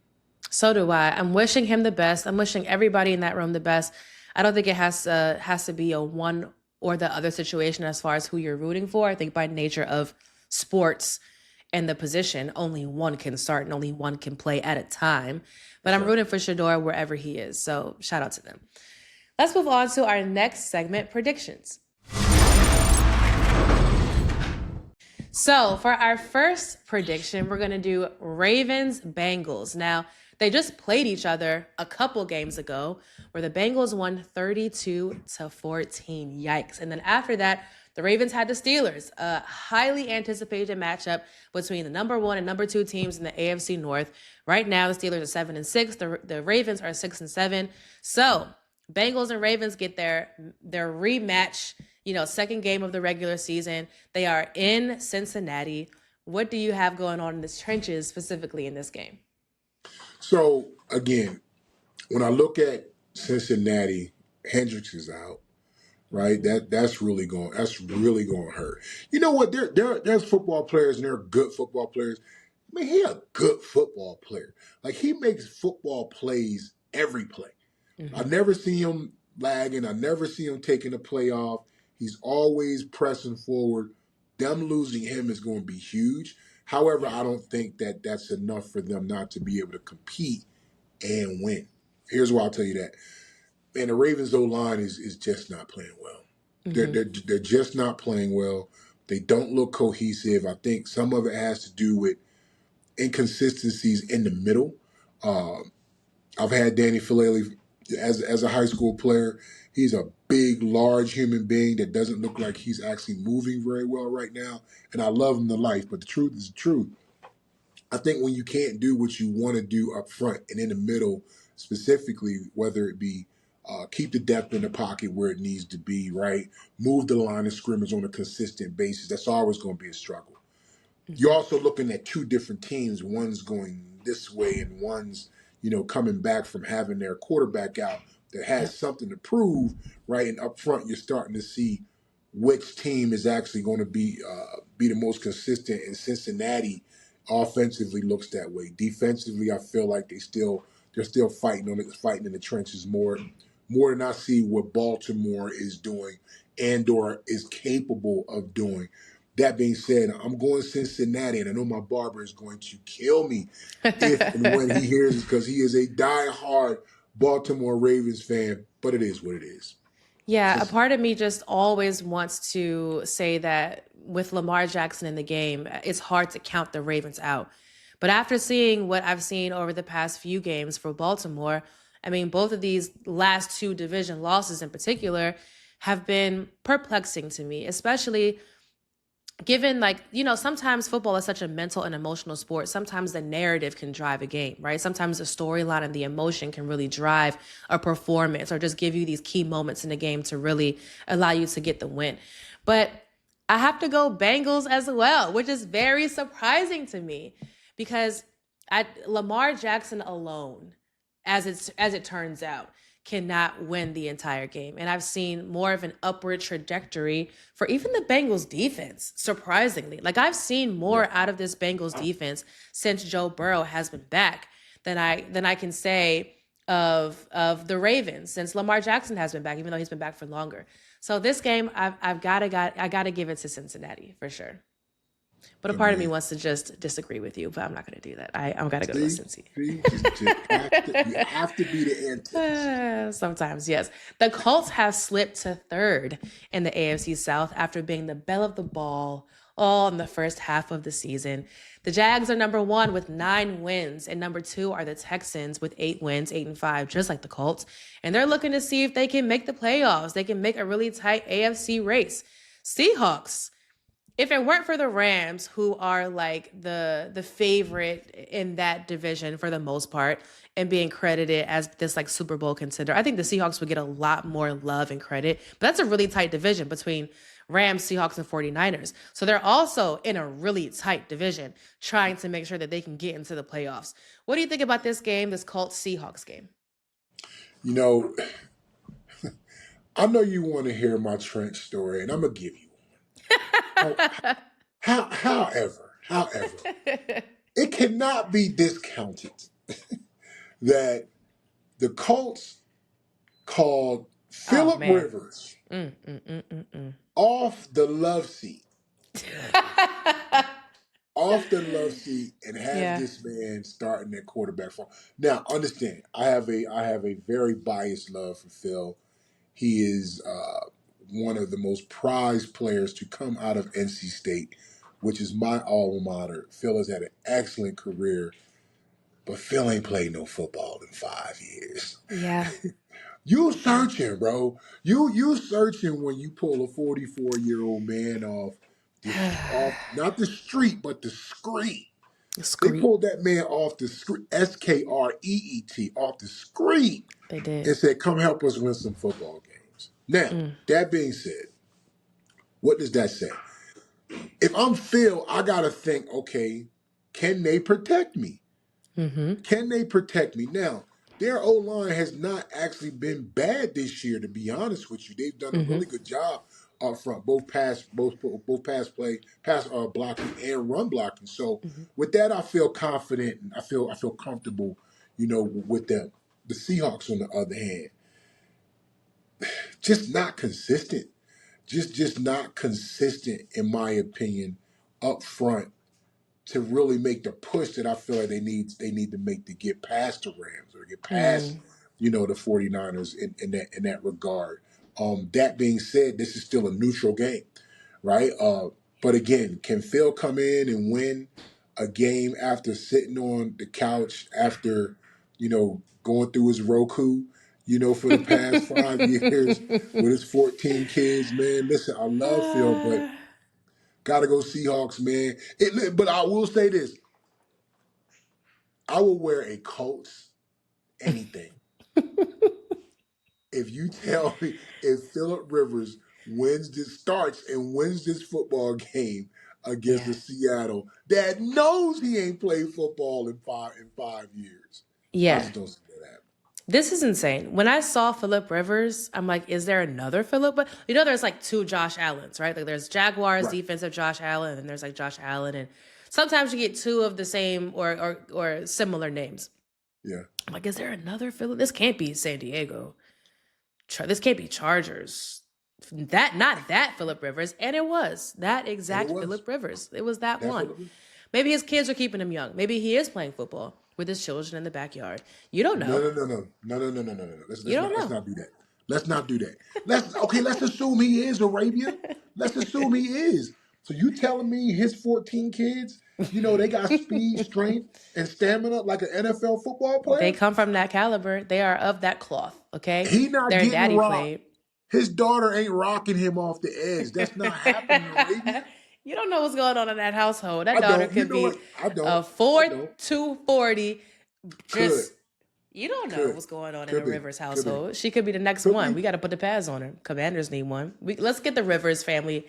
So do I. I'm wishing him the best. I'm wishing everybody in that room the best. I don't think it has to be a one or the other situation as far as who you're rooting for. I think by nature of sports and the position, only one can start and only one can play at a time. But That's I'm right. rooting for Shedeur wherever he is. So shout out to them. Let's move on to our next segment, predictions. So for our first prediction, we're going to do Ravens Bengals. Now, they just played each other a couple games ago where the Bengals won 32-14. Yikes. And then after that, the Ravens had the Steelers, a highly anticipated matchup between the number 1 and number 2 teams in the AFC North. Right now, the Steelers are 7-6. The Ravens are 6-7. So Bengals and Ravens get their rematch, second game of the regular season. They are in Cincinnati. What do you have going on in the trenches specifically in this game? So again, when I look at Cincinnati, Hendricks is out, right? Mm-hmm. That's really going to hurt. You know what? There's football players and they're good football players. I mean, he a good football player. Like, he makes football plays every play. I Mm-hmm. never see him lagging. I never see him taking a play off. He's always pressing forward. Them losing him is going to be huge. However, Yeah. I don't think that that's enough for them not to be able to compete and win. Here's why I'll tell you that. Man, the Ravens O-line is just not playing well. They're, Mm-hmm. they're, they're just not playing well. They don't look cohesive. I think some of it has to do with inconsistencies in the middle. Uh, I've had Danny Filele as a high school player. He's a big, large human being that doesn't look like he's actually moving very well right now. And I love him to life, but the truth is the truth. I think when you can't do what you want to do up front and in the middle, specifically, whether it be keep the depth in the pocket where it needs to be, right? Move the line of scrimmage on a consistent basis. That's always going to be a struggle. You're also looking at two different teams. One's going this way and one's, coming back from having their quarterback out that has Yep. something to prove, right? And up front, you're starting to see which team is actually going to be the most consistent. And Cincinnati offensively looks that way. Defensively, I feel like they're still fighting in the trenches more than I see what Baltimore is doing and/or is capable of doing. That being said, I'm going Cincinnati, and I know my barber is going to kill me if and when he hears it because he is a die-hard Baltimore Ravens fan, but it is what it is. Yeah, a part of me just always wants to say that with Lamar Jackson in the game, it's hard to count the Ravens out. But after seeing what I've seen over the past few games for Baltimore, I mean, both of these last two division losses in particular have been perplexing to me, especially given sometimes football is such a mental and emotional sport. Sometimes the narrative can drive a game, right? Sometimes the storyline and the emotion can really drive a performance or just give you these key moments in the game to really allow you to get the win. But I have to go Bengals as well, which is very surprising to me because Lamar Jackson alone, as it turns out, cannot win the entire game. And I've seen more of an upward trajectory for even the Bengals defense, surprisingly. Like I've seen more out of this Bengals defense since Joe Burrow has been back than I can say of the Ravens since Lamar Jackson has been back, even though he's been back for longer. So this game, I gotta give it to Cincinnati for sure. But a part of me wants to just disagree with you, but I'm not going to do that. I'm got to go to Cincy. You have to be the antithesis. Sometimes, yes. The Colts have slipped to third in the AFC South after being the belle of the ball all in the first half of the season. The Jags are number one with 9 wins, and number 2 are the Texans with 8 wins, 8-5, just like the Colts. And they're looking to see if they can make the playoffs. They can make a really tight AFC race. Seahawks. If it weren't for the Rams, who are like the favorite in that division for the most part and being credited as this like Super Bowl contender, I think the Seahawks would get a lot more love and credit. But that's a really tight division between Rams, Seahawks, and 49ers. So they're also in a really tight division trying to make sure that they can get into the playoffs. What do you think about this game, this Colts-Seahawks game? I know you want to hear my trench story, and I'm going to give you. However, it cannot be discounted that the Colts called Phillip Rivers off the love seat. Off the love seat and have this man starting at quarterback for. Now, understand, I have a very biased love for Phil. He is one of the most prized players to come out of NC State, which is my alma mater. Phil has had an excellent career, but Phil ain't played no football in 5 years. Yeah. You searching, bro. You searching when you pull a 44-year-old man off not the street, but the screen. They pulled that man off the screen, SKREET, off the screen. They did. And said, come help us win some football games. Now, that being said, what does that say? If I'm Phil, I got to think, okay, can they protect me? Mm-hmm. Can they protect me? Now, their O-line has not actually been bad this year, to be honest with you. They've done a really good job up front, both pass blocking and run blocking. So with that, I feel confident and I feel comfortable, with them. The Seahawks, on the other hand, just not consistent. Just not consistent, in my opinion, up front to really make the push that I feel like they need to make to get past the Rams or get past, the 49ers in that regard. That being said, this is still a neutral game, right? But again, can Phil come in and win a game after sitting on the couch after, going through his Roku, for the past 5 years with his 14 kids, man. Listen, I love Phil, but gotta go Seahawks, man. But I will say this: I will wear a Colts anything. If you tell me if Phillip Rivers starts and wins this football game against Yeah. the Seattle that knows he ain't played football in 5 years, I Yeah. just don't see that happen. This is insane. When I saw Phillip Rivers, I'm like, is there another Phillip? But there's like two Josh Allens, right? Like there's Jaguars Right. defensive Josh Allen, and there's like Josh Allen, and sometimes you get two of the same or similar names. Yeah. I'm like, is there another Phillip? This can't be San Diego. This can't be Chargers. Not that Phillip Rivers, and it was that exact Phillip Rivers. It was that one. Maybe his kids are keeping him young. Maybe he is playing football with his children in the backyard. You don't know. No. Let's not do that. Let's not do that. Let's assume he is Arabia. Let's assume he is. So you telling me his 14 kids, they got speed, strength, and stamina like an NFL football player? They come from that caliber. They are of that cloth, okay? He not Their getting daddy rocked. played. His daughter ain't rocking him off the edge. That's not happening, Arabia. You don't know what's going on in that household. That daughter could be a 4-2-40. Just you don't know what's going on in a Rivers household. She could be the next one. We got to put the pads on her. Commanders need one. Let's get the Rivers family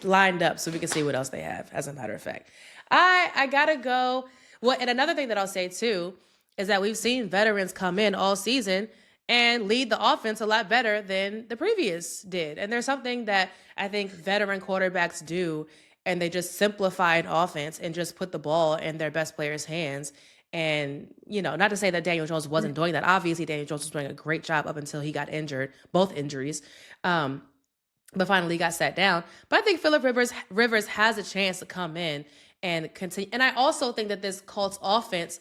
lined up so we can see what else they have, as a matter of fact. I got to go. Well, and another thing that I'll say, too, is that we've seen veterans come in all season and lead the offense a lot better than the previous did. And there's something that I think veteran quarterbacks do, and they just simplify an offense and just put the ball in their best players' hands. And, not to say that Daniel Jones wasn't doing that. Obviously, Daniel Jones was doing a great job up until he got injured, both injuries. But finally got sat down. But I think Phillip Rivers has a chance to come in and continue. And I also think that this Colts offense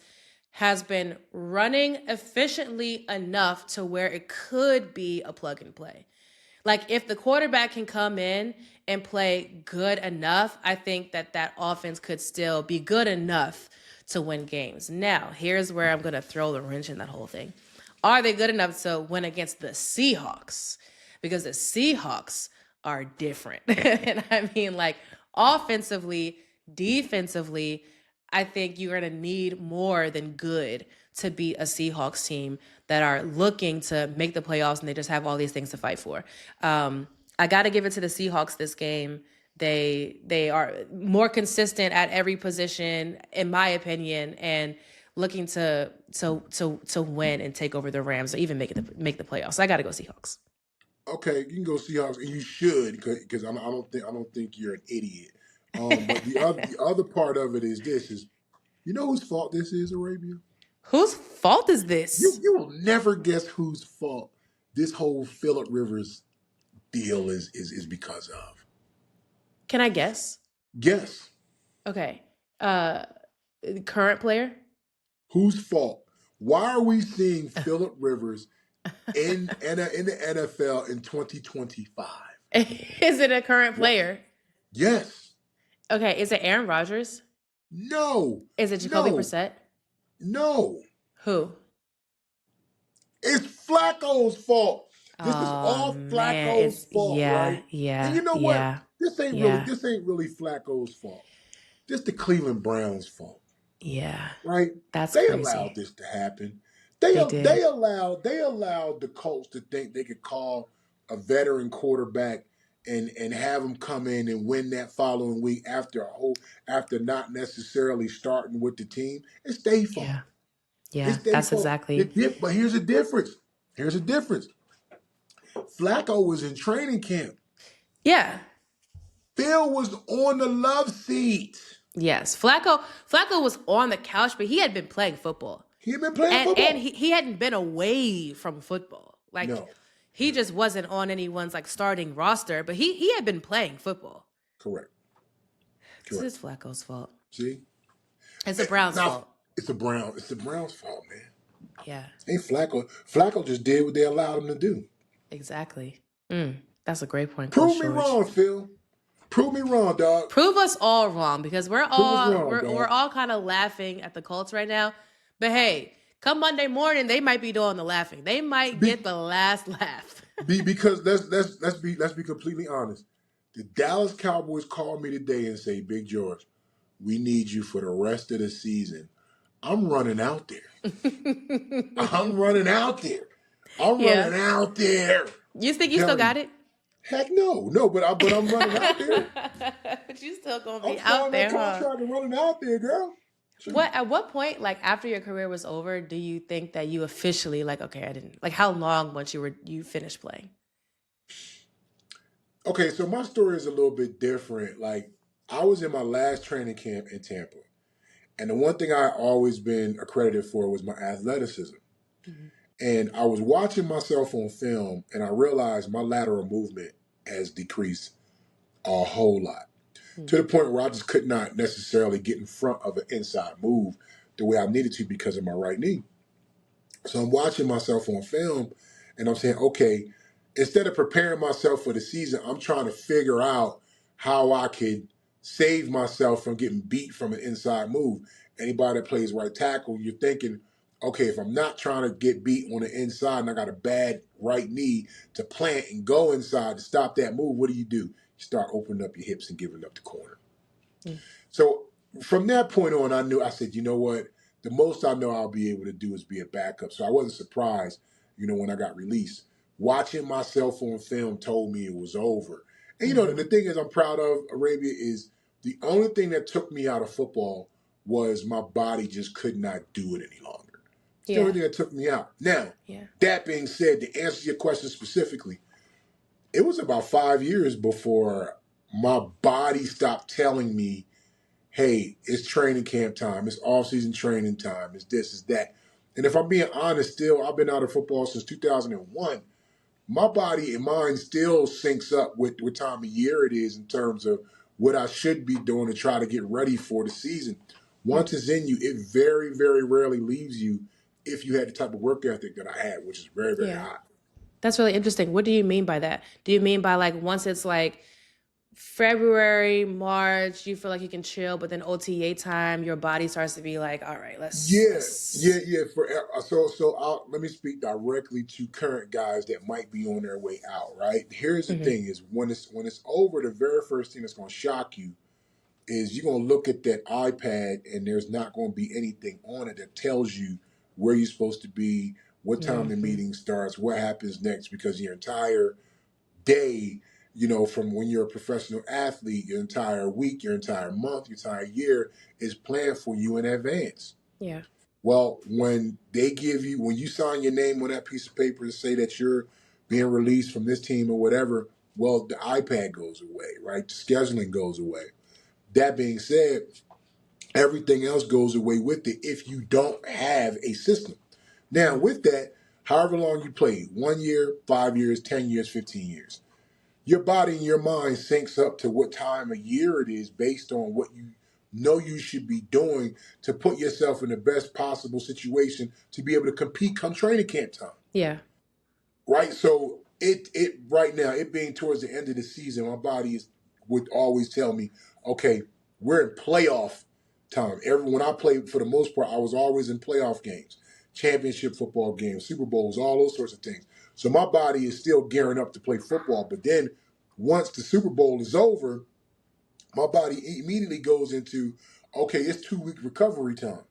has been running efficiently enough to where it could be a plug and play. Like if the quarterback can come in and play good enough, I think that offense could still be good enough to win games. Now, here's where I'm going to throw the wrench in that whole thing. Are they good enough to win against the Seahawks? Because the Seahawks are different. And I mean, like, offensively, defensively, I think you're going to need more than good to beat a Seahawks team that are looking to make the playoffs, and they just have all these things to fight for. I got to give it to the Seahawks this game. They are more consistent at every position, in my opinion, and looking to win and take over the Rams or even make the playoffs. So I got to go Seahawks. Okay, you can go Seahawks, and you should, because I don't think you're an idiot. But the other part of it is this: you know whose fault this is, Arabia? Whose fault is this? You will never guess whose fault this whole Phillip Rivers deal is because of. Can I guess? Guess. Okay. Current player? Whose fault? Why are we seeing Phillip Rivers in the NFL in 2025? Is it a current player? Yes. Okay. Is it Aaron Rodgers? No. Is it Jacoby Brissett? No. Who? It's Flacco's fault. This is all Flacco's fault, right? Yeah. And you know what? Yeah, This ain't really Flacco's fault. This the Cleveland Browns' fault. Yeah. Right? That's they crazy. allowed this to happen. They allowed the Colts to think they could call a veteran quarterback and have him come in and win that following week after not necessarily starting with the team. It's their fault. Yeah, that's fault. exactly. But here's a difference. Flacco was in training camp. Yeah. Phil was on the love seat. Yes. Flacco was on the couch, but he had been playing football. He had been playing football. And he hadn't been away from football. Like, no. He just wasn't on anyone's starting roster, but he had been playing football. Correct. This is Flacco's fault. See? It's the Browns' fault. It's the Browns' fault, man. Yeah. Ain't Flacco. Flacco just did what they allowed him to do. Exactly. That's a great point. Prove me wrong, Phil. Prove me wrong, dog. Prove us all wrong because we're Prove us all wrong, we're dog. all kind of laughing at the Colts right now. But hey, come Monday morning, they might be doing the laughing. They might get the last laugh. Because let's be completely honest. The Dallas Cowboys called me today and say, Big George, we need you for the rest of the season. I'm running out there. I'm running out there. I'm Yeah. running out there. You think you still got it? Heck no, but I'm running out there. But you still gonna I'm be out signing that there, huh? contract and running out there, girl. At what point, like after your career was over, do you think that you officially like, okay, I didn't like how long once you finished playing? Okay, so my story is a little bit different. Like I was in my last training camp in Tampa, and the one thing I always been accredited for was my athleticism. Mm-hmm. And I was watching myself on film, and I realized my lateral movement has decreased a whole lot to the point where I just could not necessarily get in front of an inside move the way I needed to because of my right knee. So I'm watching myself on film and I'm saying, okay, instead of preparing myself for the season, I'm trying to figure out how I could save myself from getting beat from an inside move. Anybody that plays right tackle, you're thinking, okay, if I'm not trying to get beat on the inside and I got a bad right knee to plant and go inside to stop that move, what do? You start opening up your hips and giving up the corner. Mm. So from that point on, I said, you know what? The most I know I'll be able to do is be a backup. So I wasn't surprised, when I got released. Watching myself on film told me it was over. And, the thing is I'm proud of, Arabia, is the only thing that took me out of football was my body just could not do it any longer. It's the only thing that took me out. Now, that being said, to answer your question specifically, it was about 5 years before my body stopped telling me, hey, it's training camp time, it's off-season training time, it's this, it's that. And if I'm being honest, still, I've been out of football since 2001. My body and mind still syncs up with what time of year it is in terms of what I should be doing to try to get ready for the season. Once it's in you, it very, very rarely leaves you if you had the type of work ethic that I had, which is very, very high. That's really interesting. What do you mean by that? Do you mean by like once it's like February, March, you feel like you can chill, but then OTA time, your body starts to be like, all right, let's. Yeah. Let me speak directly to current guys that might be on their way out. Right. Here's the thing: is when it's over, the very first thing that's going to shock you is you're going to look at that iPad and there's not going to be anything on it that tells you where you're supposed to be, what time the meeting starts, what happens next, because your entire day, from when you're a professional athlete, your entire week, your entire month, your entire year is planned for you in advance. Yeah. Well, when you sign your name on that piece of paper to say that you're being released from this team or whatever, well, the iPad goes away, right? The scheduling goes away. That being said, everything else goes away with it if you don't have a system. Now, with that, however long you play, 1 year, 5 years, 10 years, 15 years, your body and your mind syncs up to what time of year it is based on what you know you should be doing to put yourself in the best possible situation to be able to compete come training camp time. Yeah. Right? So it right now, it being towards the end of the season, my body would always tell me, okay, we're in playoff time. When I played, for the most part, I was always in playoff games, championship football games, Super Bowls, all those sorts of things. So my body is still gearing up to play football. But then once the Super Bowl is over, my body immediately goes into, okay, it's 2-week recovery time.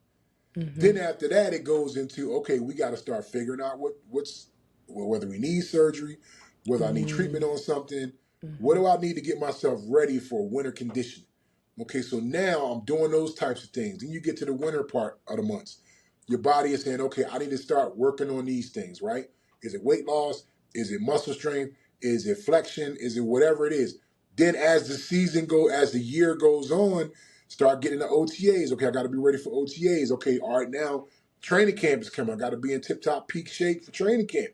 Then after that, it goes into, okay, we got to start figuring out whether we need surgery, whether I need treatment on something. What do I need to get myself ready for winter conditioning? Okay, so now I'm doing those types of things. Then you get to the winter part of the months. Your body is saying, okay, I need to start working on these things, right? Is it weight loss? Is it muscle strength? Is it flexion? Is it whatever it is? Then as the year goes on, start getting the OTAs. Okay, I got to be ready for OTAs. Okay, all right, now training camp is coming. I got to be in tip-top peak shape for training camp,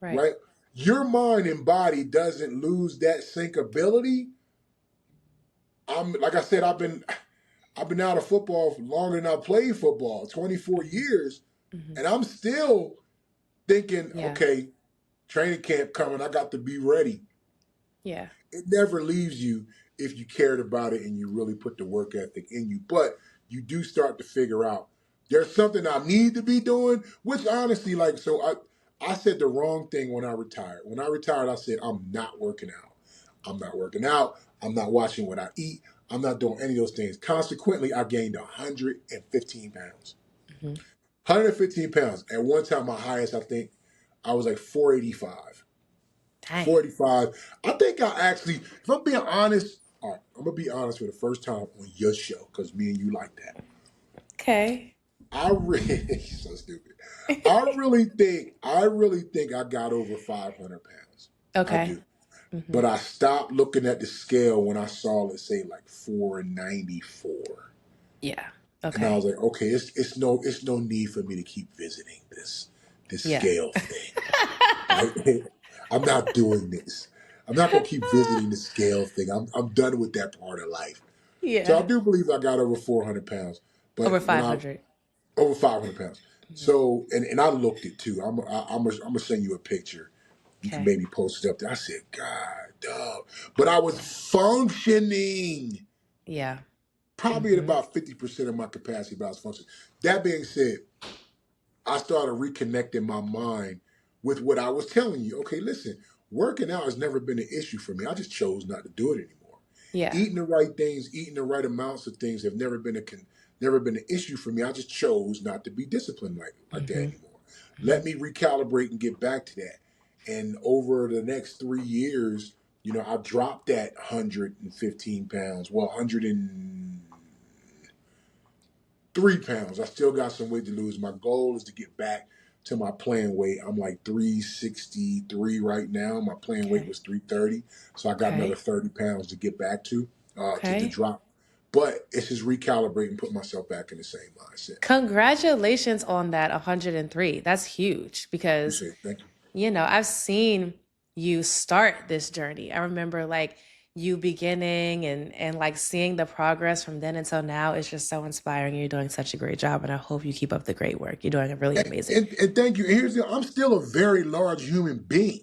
right? Your mind and body doesn't lose that syncability. Like I said, I've been out of football longer than I played football, 24 years, and I'm still thinking, okay, training camp coming, I got to be ready. Yeah. It never leaves you. if you cared about it and you really put the work ethic in you. But you do start to figure out there's something I need to be doing, which honestly, like, so I said the wrong thing when I retired. When I retired, I said, I'm not working out. I'm not working out. I'm not watching what I eat. I'm not doing any of those things. Consequently, I gained 115 pounds. Hmm. 115 pounds. At one time, my highest, I think, I was like 485. Dang. 485. I think I actually, if I'm being honest, all right, I'm going to be honest for the first time on your show, because me and you like that. Okay. I really, so stupid. I really think I got over 500 pounds. I Okay. do. Hmm. But I stopped looking at the scale when I saw, let's say, like 494. Yeah. And I Okay. was like, okay, it's no need for me to keep visiting this Yeah. scale thing. Right? I'm not doing this. I'm not gonna keep visiting the scale thing. I'm done with that part of life. So I Yeah. do believe I got over 400 pounds. Over But when I 500. over 500 pounds. Mhm. So and I looked it too. I'm gonna send you a picture. You can Okay. maybe post it up there. I said, God, dog. But I was functioning Yeah. probably at Hmm. about 50% of my capacity, but I was functioning. That being said, I started reconnecting my mind with what I was telling you. Okay, listen, working out has never been an issue for me. I just chose not to do it anymore. Yeah. Eating the right things, eating the right amounts of things have never been an issue for me. I just chose not to be disciplined like that Hmm. anymore. Let me recalibrate and get back to that. And over the next 3 years, I dropped that 115 pounds. Well, 103 pounds. I still got some weight to lose. My goal is to get back to my playing weight. I'm like 363 right now. My playing weight Okay. was 330. So I got another Okay. 30 pounds to get back to Okay. drop. But it's just recalibrating, put myself back in the same mindset. Congratulations on that 103. That's huge because, Appreciate it. Thank you. I've seen you start this journey. I remember like you beginning and like seeing the progress from then until now is just so inspiring. You're doing such a great job, and I hope you keep up the great work. You're doing really And, amazing. and thank you. And I'm still a very large human being,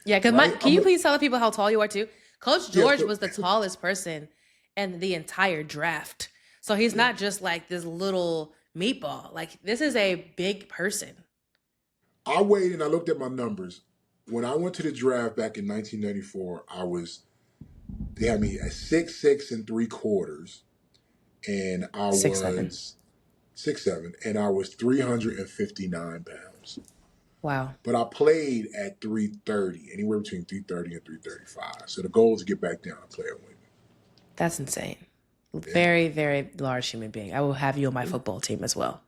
Yeah, because right? can you please tell the people how tall you are too? Coach Yeah, George so was the tallest person in the entire draft. So he's yeah. not just like this little meatball. Like this is a big person. I weighed and I looked at my numbers. When I went to the draft back in 1994, they had me at 6'6 3/4, and I 6'7". was 6'7", and I was 359 pounds. Wow. But I played at 330, anywhere between 330 and 335. So the goal is to get back down and play at wing. That's insane. Yeah. Very, very large human being. I will have you on my football team as well.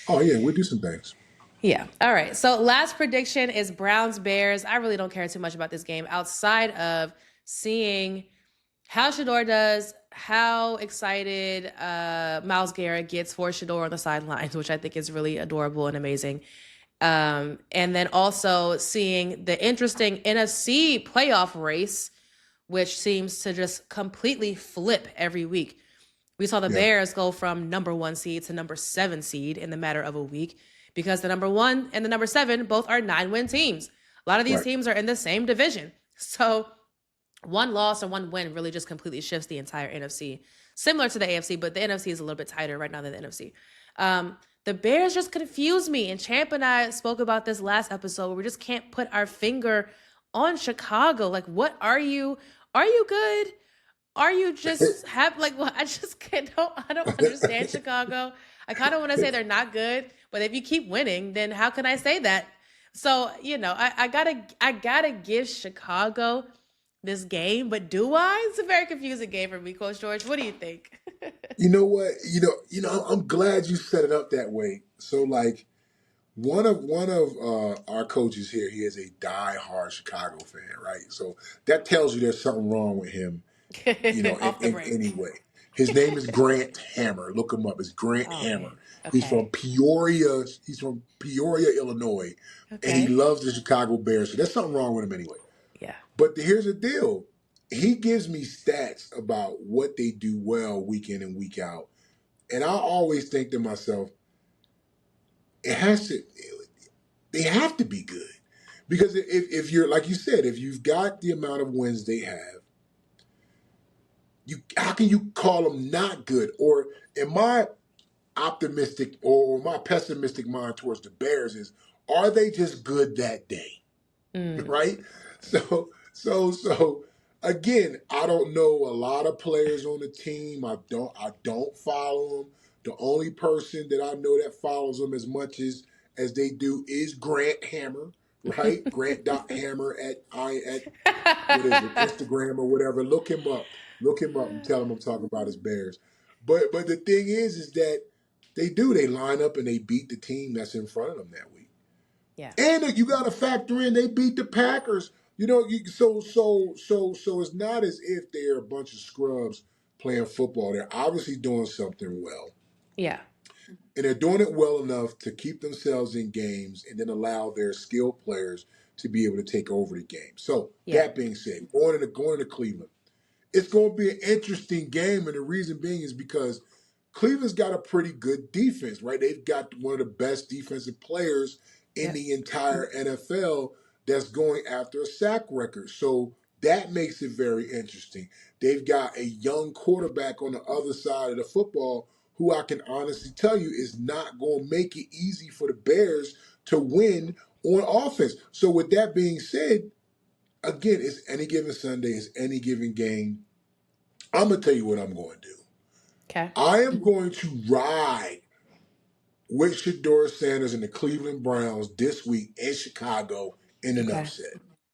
Oh yeah, we'll do some things. Yeah. All right. So last prediction is Browns Bears. I really don't care too much about this game outside of seeing how Shedeur does, how excited Miles Garrett gets for Shedeur on the sidelines, which I think is really adorable and amazing. And then also seeing the interesting NFC playoff race, which seems to just completely flip every week. We saw the Yeah. Bears go from number 1 seed to number 7 seed in the matter of a week because the number 1 and the number 7 both are 9-win teams. A lot of these Right. teams are in the same division. So one loss or one win really just completely shifts the entire NFC. Similar to the AFC, but the NFC is a little bit tighter right now than the NFC. The Bears just confuse me. And Champ and I spoke about this last episode where we just can't put our finger on Chicago. Like, what are you? Are you good? Are you just happy? Like, well, I just can't. I don't understand Chicago. I kind of want to say they're not good, but if you keep winning, then how can I say that? So I gotta give Chicago this game, but do I? It's a very confusing game for me, Coach George. What do you think? You know what? I'm glad you set it up that way. So like one of our coaches here, he is a die-hard Chicago fan, right? So that tells you there's something wrong with him, Off the in break. any way. His name is Grant Hammer. Look him up. It's Grant Oh Hammer. man. He's from Okay. Peoria. He's from Peoria, Illinois, and he Okay. loves the Chicago Bears. So there's something wrong with him anyway. Yeah. But here's the deal. He gives me stats about what they do well week in and week out. And I always think to myself, it has to they have to be good. Because if you're, like you said, if you've got the amount of wins they have, how can you call them not good? Or in my optimistic or my pessimistic mind towards the Bears is, are they just good that day? Mm. Right? So again, I don't know a lot of players on the team. I don't follow them. The only person that I know that follows them as much as they do is Grant Hammer, right? Grant dot Hammer at what is it, Instagram or whatever. Look him up. Look him up and tell him I'm talking about his Bears. But the thing is that they line up and they beat the team that's in front of them that week. Yeah. And you got to factor in they beat the Packers. So it's not as if they're a bunch of scrubs playing football. They're obviously doing something well. Yeah. And they're doing it well enough to keep themselves in games and then allow their skilled players to be able to take over the game. So Yeah. that being said, going to Cleveland, it's going to be an interesting game. And the reason being is because Cleveland's got a pretty good defense, right? They've got one of the best defensive players in Yep. the entire NFL that's going after a sack record. So that makes it very interesting. They've got a young quarterback on the other side of the football who I can honestly tell you is not going to make it easy for the Bears to win on offense. So with that being said, again, it's any given Sunday, it's any given game. I'm going to tell you what I'm going to do. Okay. I am going to ride with Shedeur Sanders and the Cleveland Browns this week in Chicago in an Okay. upset.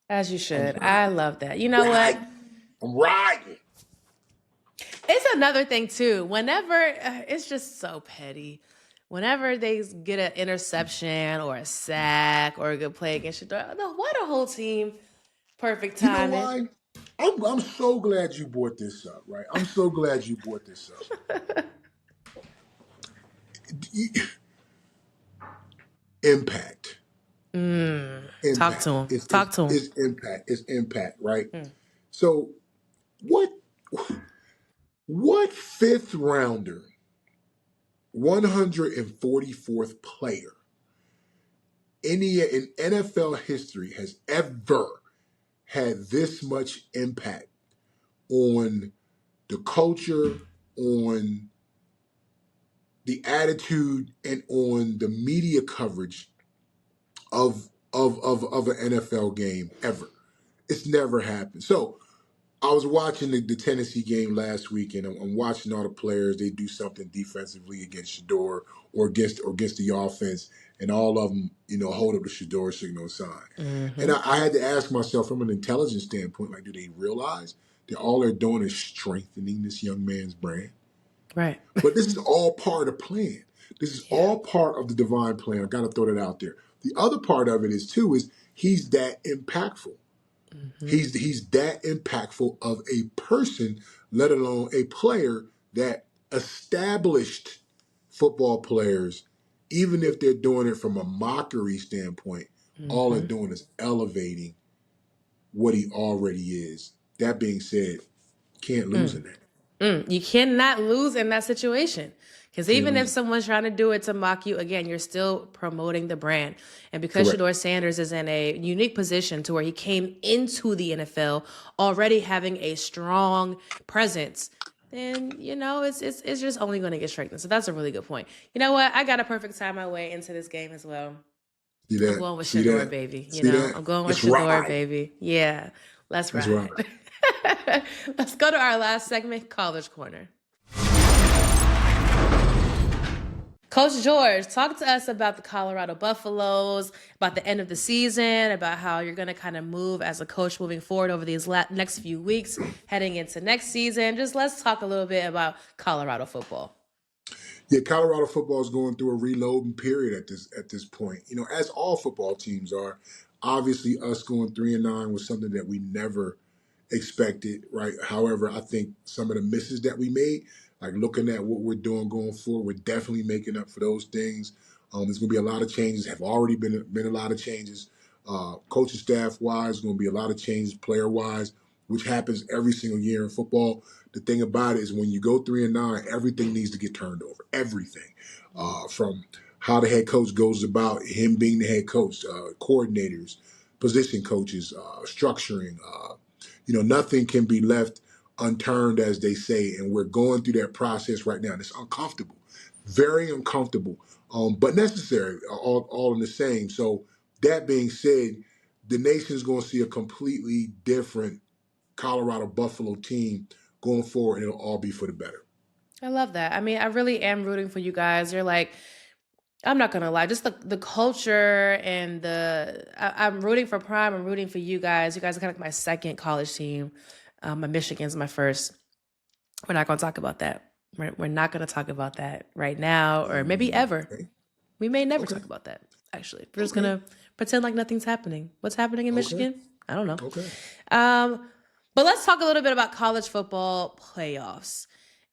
As you I'm should. riding. I love that. You know what? I'm riding. It's another thing too. Whenever it's just so petty. Whenever they get an interception or a sack or a good play against Shedeur, why the whole team perfect You know timing? why? I'm so glad you brought this up, right? I'm so glad you brought this up. Impact. Talk to Impact. him. It's, it's, Talk to him. it's impact. It's impact, right? Mm. So what fifth rounder, 144th player in NFL history has ever had this much impact on the culture, on the attitude, and on the media coverage of an NFL game ever? It's never happened. So I was watching the Tennessee game last week, and I'm watching all the players. They do something defensively against Shedeur or against the offense, and all of them, hold up the Shedeur signal sign. Mm-hmm. And I had to ask myself from an intelligence standpoint, like, do they realize that all they're doing is strengthening this young man's brand? Right. But this is all part of the plan. This is all part of the divine plan. I got to throw that out there. The other part of it is he's that impactful. Mm-hmm. He's that impactful of a person, let alone a player that established football players, even if they're doing it from a mockery standpoint, all they're doing is elevating what he already is. That being said, can't lose in that. You cannot lose in that situation. Because even if lose. someone's trying to do it to mock you, again, you're still promoting the brand. And because Correct. Shedeur Sanders is in a unique position to where he came into the NFL already having a strong presence, then, it's just only going to get strengthened. So that's a really good point. You know what? I got a perfect time my way into this game as well. See that? I'm going with See Shedeur, that? baby. See that? I'm going with Let's Shedeur, ride. baby. Yeah, let's Let's ride. ride. Let's go to our last segment, College Corner. Coach George, talk to us about the Colorado Buffaloes, about the end of the season, about how you're going to kind of move as a coach moving forward over these next few weeks, heading into next season. Just let's talk a little bit about Colorado football. Yeah, Colorado football is going through a reloading period at this point. As all football teams are. Obviously, us going 3-9 was something that we never expected, right? However, I think some of the misses that we made, like looking at what we're doing going forward, we're definitely making up for those things. There's going to be a lot of changes. Have already been a lot of changes, coaching staff wise. Going to be a lot of changes player wise, which happens every single year in football. The thing about it is when you go 3-9, everything needs to get turned over. Everything, from how the head coach goes about him being the head coach, coordinators, position coaches, structuring. Nothing can be left unturned, as they say, and we're going through that process right now. And it's uncomfortable, very uncomfortable, but necessary, all in the same. So that being said, the nation's going to see a completely different Colorado Buffalo team going forward, and it'll all be for the better. I love that. I mean, I really am rooting for you guys. You're like, I'm not gonna lie, just the culture and I'm rooting for Prime. I'm rooting for you guys. You guys are kind of like my second college team. My Michigan's my first. We're not gonna talk about that. We're not gonna talk about that right now, or maybe ever. Okay. We may never Okay. talk about that. Actually, we're just Okay. gonna pretend like nothing's happening. What's happening in Okay. Michigan? I don't know. Okay. But let's talk a little bit about college football playoffs.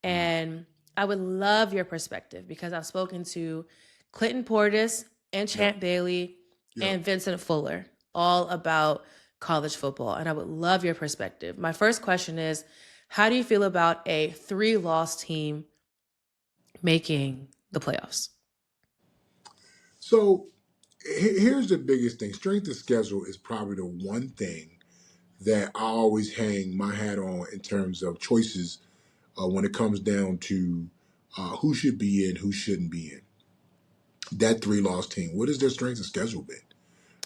And I would love your perspective because I've spoken to Clinton Portis and Yep. Champ Bailey Yep. and Vincent Fuller all about college football. And I would love your perspective. My first question is, how do you feel about a 3-loss team making the playoffs? So here's the biggest thing. Strength of schedule is probably the one thing that I always hang my hat on in terms of choices when it comes down to who should be in, who shouldn't be in. That 3-loss team, what has their strength of schedule been,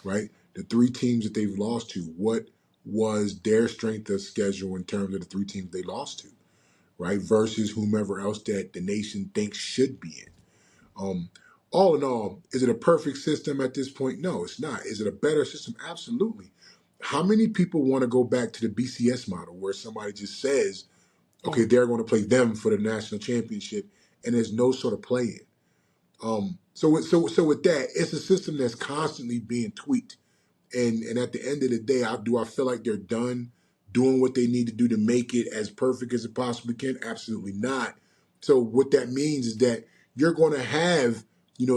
right? The 3 teams that they've lost to, what was their strength of schedule in terms of the 3 teams they lost to, right? Versus whomever else that the nation thinks should be in. Um, all in all, is it a perfect system at this point? No, it's not. Is it a better system? Absolutely. How many people want to go back to the BCS model where somebody just says, okay, they're going to play them for the national championship and there's no sort of play in? So with that, it's a system that's constantly being tweaked. And at the end of the day, I feel like they're done doing what they need to do to make it as perfect as it possibly can? Absolutely not. So what that means is that you're going to have,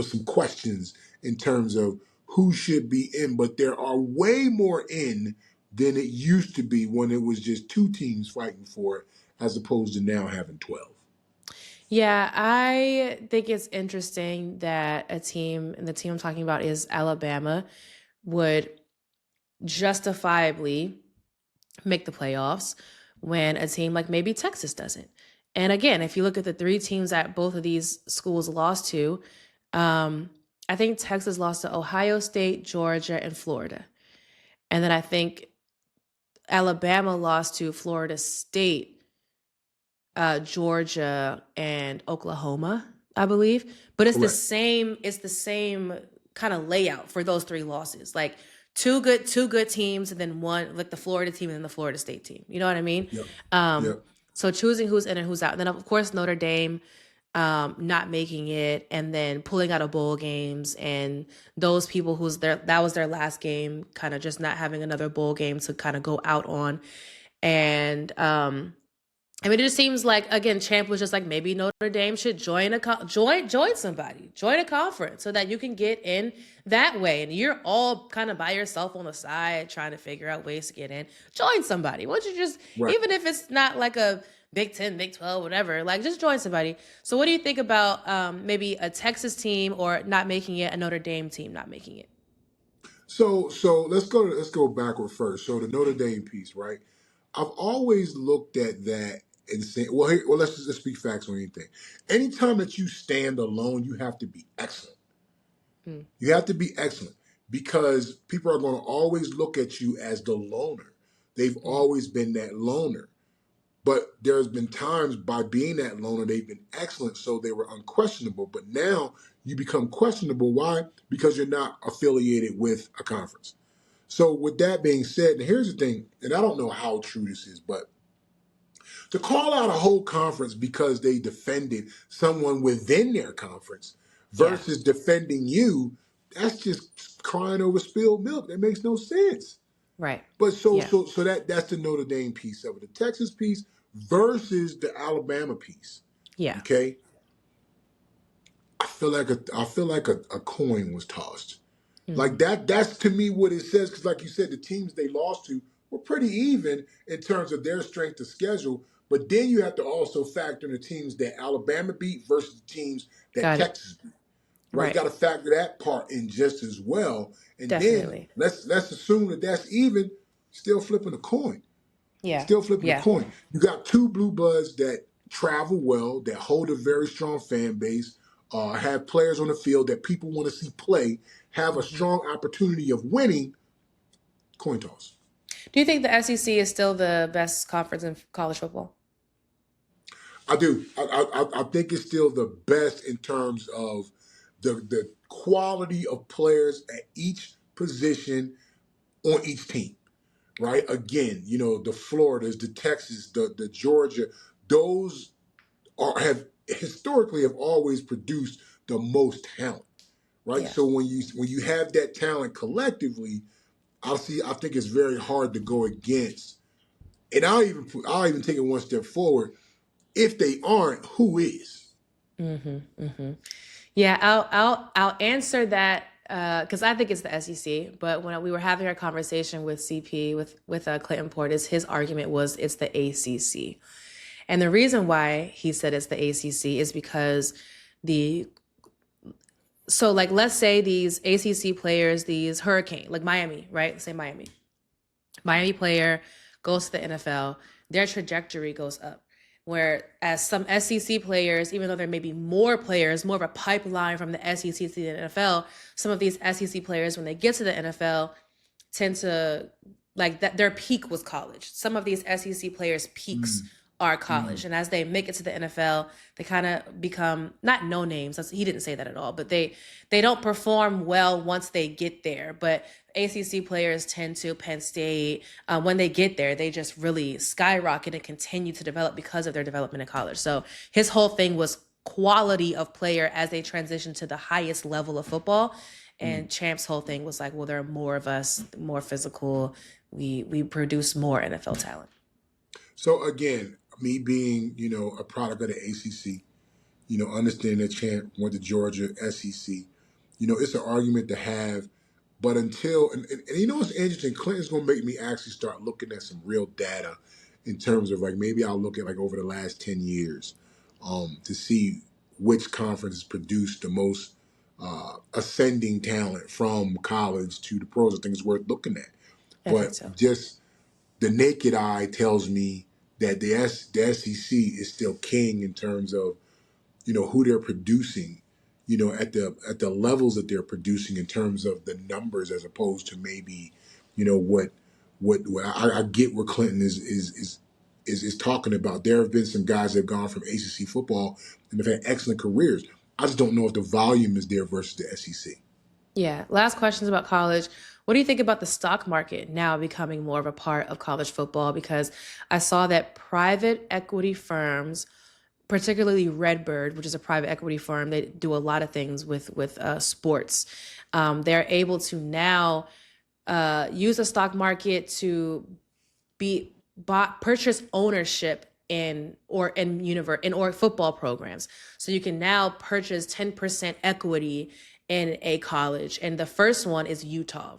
some questions in terms of who should be in, but there are way more in than it used to be when it was just 2 teams fighting for it, as opposed to now having 12. Yeah, I think it's interesting that a team, and the team I'm talking about is Alabama, would justifiably make the playoffs when a team like maybe Texas doesn't. And again, if you look at the 3 teams that both of these schools lost to, I think Texas lost to Ohio State, Georgia, and Florida. And then I think Alabama lost to Florida State, Georgia, and Oklahoma, I believe. But it's the Correct. same. It's the same kind of layout for those 3 losses. Like two good teams, and then one like the Florida team and then the Florida State team. You know what I mean? Yep. Um, Yep. so choosing who's in and who's out, and then of course Notre Dame not making it, and then pulling out of bowl games, and those people that was their last game, kind of just not having another bowl game to kind of go out on, and I mean, it just seems like again, Champ was just like maybe Notre Dame should join join a conference so that you can get in that way, and you're all kind of by yourself on the side trying to figure out ways to get in. Join somebody. Why don't you just, Right. even if it's not like a Big 10, Big 12, whatever, like just join somebody. So, what do you think about maybe a Texas team or not making it, a Notre Dame team not making it? So let's go backward first. So the Notre Dame piece, right? I've always looked at that and say, well, let's speak facts on anything. Anytime that you stand alone, you have to be excellent. Mm, You have to be excellent because people are going to always look at you as the loner. They've mm, always been that loner. But there's been times by being that loner, they've been excellent, so they were unquestionable. But now you become questionable. Why? Because you're not affiliated with a conference. So with that being said, and here's the thing, and I don't know how true this is, but to call out a whole conference because they defended someone within their conference yeah, versus defending you, that's just crying over spilled milk. That makes no sense. right. But so Yeah, so so that's the Notre Dame piece of it. The Texas piece versus the Alabama piece. yeah. Okay? I feel like a coin was tossed. Like Hmm. that's to me what it says, because like you said, the teams they lost to were pretty even in terms of their strength of schedule. But then you have to also factor in the teams that Alabama beat versus the teams that Got it. Texas beat. Right? You Right. got to factor that part in just as well. And then Definitely. let's assume that that's even, still flipping a coin. Yeah. Still flipping the Yeah. coin. You got two blue buds that travel well, that hold a very strong fan base, have players on the field that people want to see play, have a hmm strong opportunity of winning. Coin toss. Do you think the SEC is still the best conference in college football? I do. I think it's still the best in terms of the quality of players at each position on each team. Right? Again, the Floridas, the Texas, the Georgia, those have historically have always produced the most talent. Right? Yeah. So when you have that talent collectively, I think it's very hard to go against. And I'll even take it one step forward. If they aren't, who is? hmm hmm Yeah, I'll answer that because I think it's the SEC. But when we were having our conversation with CP with Clinton Portis, his argument was it's the ACC, and the reason why he said it's the ACC is because the so like let's say these ACC players, these Hurricane, like Miami, right? Say Miami player goes to the NFL, their trajectory goes up. Whereas some SEC players, even though there may be more players, more of a pipeline from the SEC to the NFL, some of these SEC players, when they get to the NFL, tend to like that their peak was college. Some of these SEC players' peaks Mm, are mm. college, and as they make it to the NFL, they kind of become not no names. He didn't say that at all, but they don't perform well once they get there. But ACC players tend to Penn State when they get there, they just really skyrocket and continue to develop because of their development in college. So his whole thing was quality of player as they transition to the highest level of football. Mm. And Champ's whole thing was like, well, there are more of us, more physical. We produce more NFL talent. So again, me being, a product of the ACC, understanding that Champ went to Georgia, SEC, it's an argument to have. But and you know what's interesting? Clinton's going to make me actually start looking at some real data in terms of like maybe I'll look at like over the last 10 years to see which conference has produced the most ascending talent from college to the pros. I think it's worth looking at. I think But so. just the naked eye tells me that the SEC is still king in terms of who they're producing, at the levels that they're producing in terms of the numbers as opposed to maybe what I get what Clinton is talking about. There have been some guys that have gone from ACC football and have had excellent careers. I just don't know if the volume is there versus the SEC. Yeah. Last questions about college. What do you think about the stock market now becoming more of a part of college football? Because I saw that private equity firms, particularly Redbird, which is a private equity firm, they do a lot of things with sports. They're able to now use the stock market to be purchase ownership in or football programs. So you can now purchase 10% equity in a college. And the first one is Utah.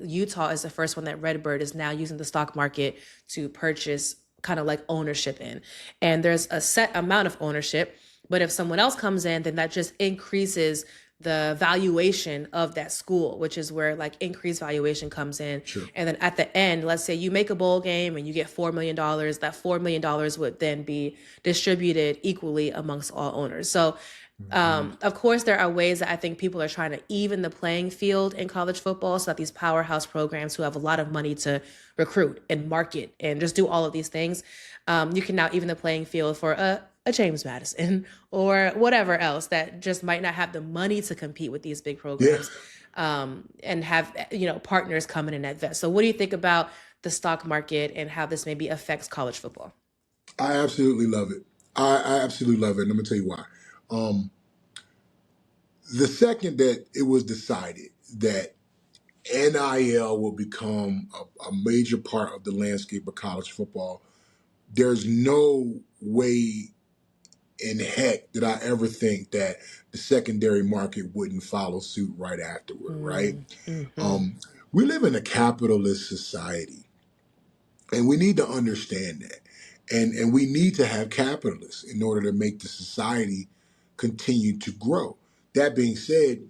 Utah is the first one that Redbird is now using the stock market to purchase kind of like ownership in. And there's a set amount of ownership, but if someone else comes in, then that just increases the valuation of that school, which is where like increased valuation comes in. Sure. And then at the end, let's say you make a bowl game and you get $4 million, that $4 million would then be distributed equally amongst all owners. So Mhm. of course, there are ways that I think people are trying to even the playing field in college football so that these powerhouse programs who have a lot of money to recruit and market and just do all of these things, you can now even the playing field for a James Madison or whatever else that just might not have the money to compete with these big Yeah, programs and have partners coming in at vet. So what do you think about the stock market and how this maybe affects college football? I absolutely love it. I absolutely love it. And I'm gonna tell you why. Um, the second that it was decided that NIL will become a major part of the landscape of college football, there's no way in heck did I ever think that the secondary market wouldn't follow suit right afterward, right? Mm-hmm. Um, we live in a capitalist society, and we need to understand that. And we need to have capitalists in order to make the society continue to grow. That being said,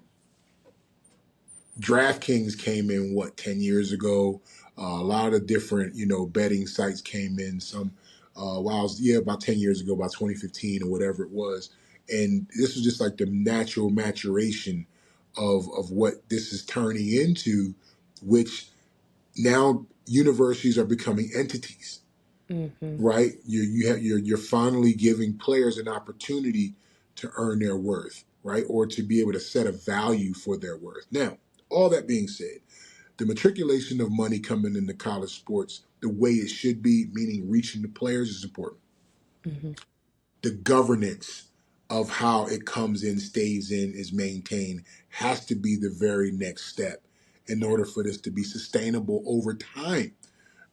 DraftKings came in, what, 10 years ago? A lot of the different, betting sites came in. Some, about 10 years ago, about 2015 or whatever it was. And this was just like the natural maturation of what this is turning into, which now universities are becoming entities, Mm-hmm. right? You're finally giving players an opportunity to earn their worth, right? Or to be able to set a value for their worth. Now, all that being said, the matriculation of money coming into college sports the way it should be, meaning reaching the players, is important. Mm-hmm. The governance of how it comes in, stays in, is maintained has to be the very next step in order for this to be sustainable over time,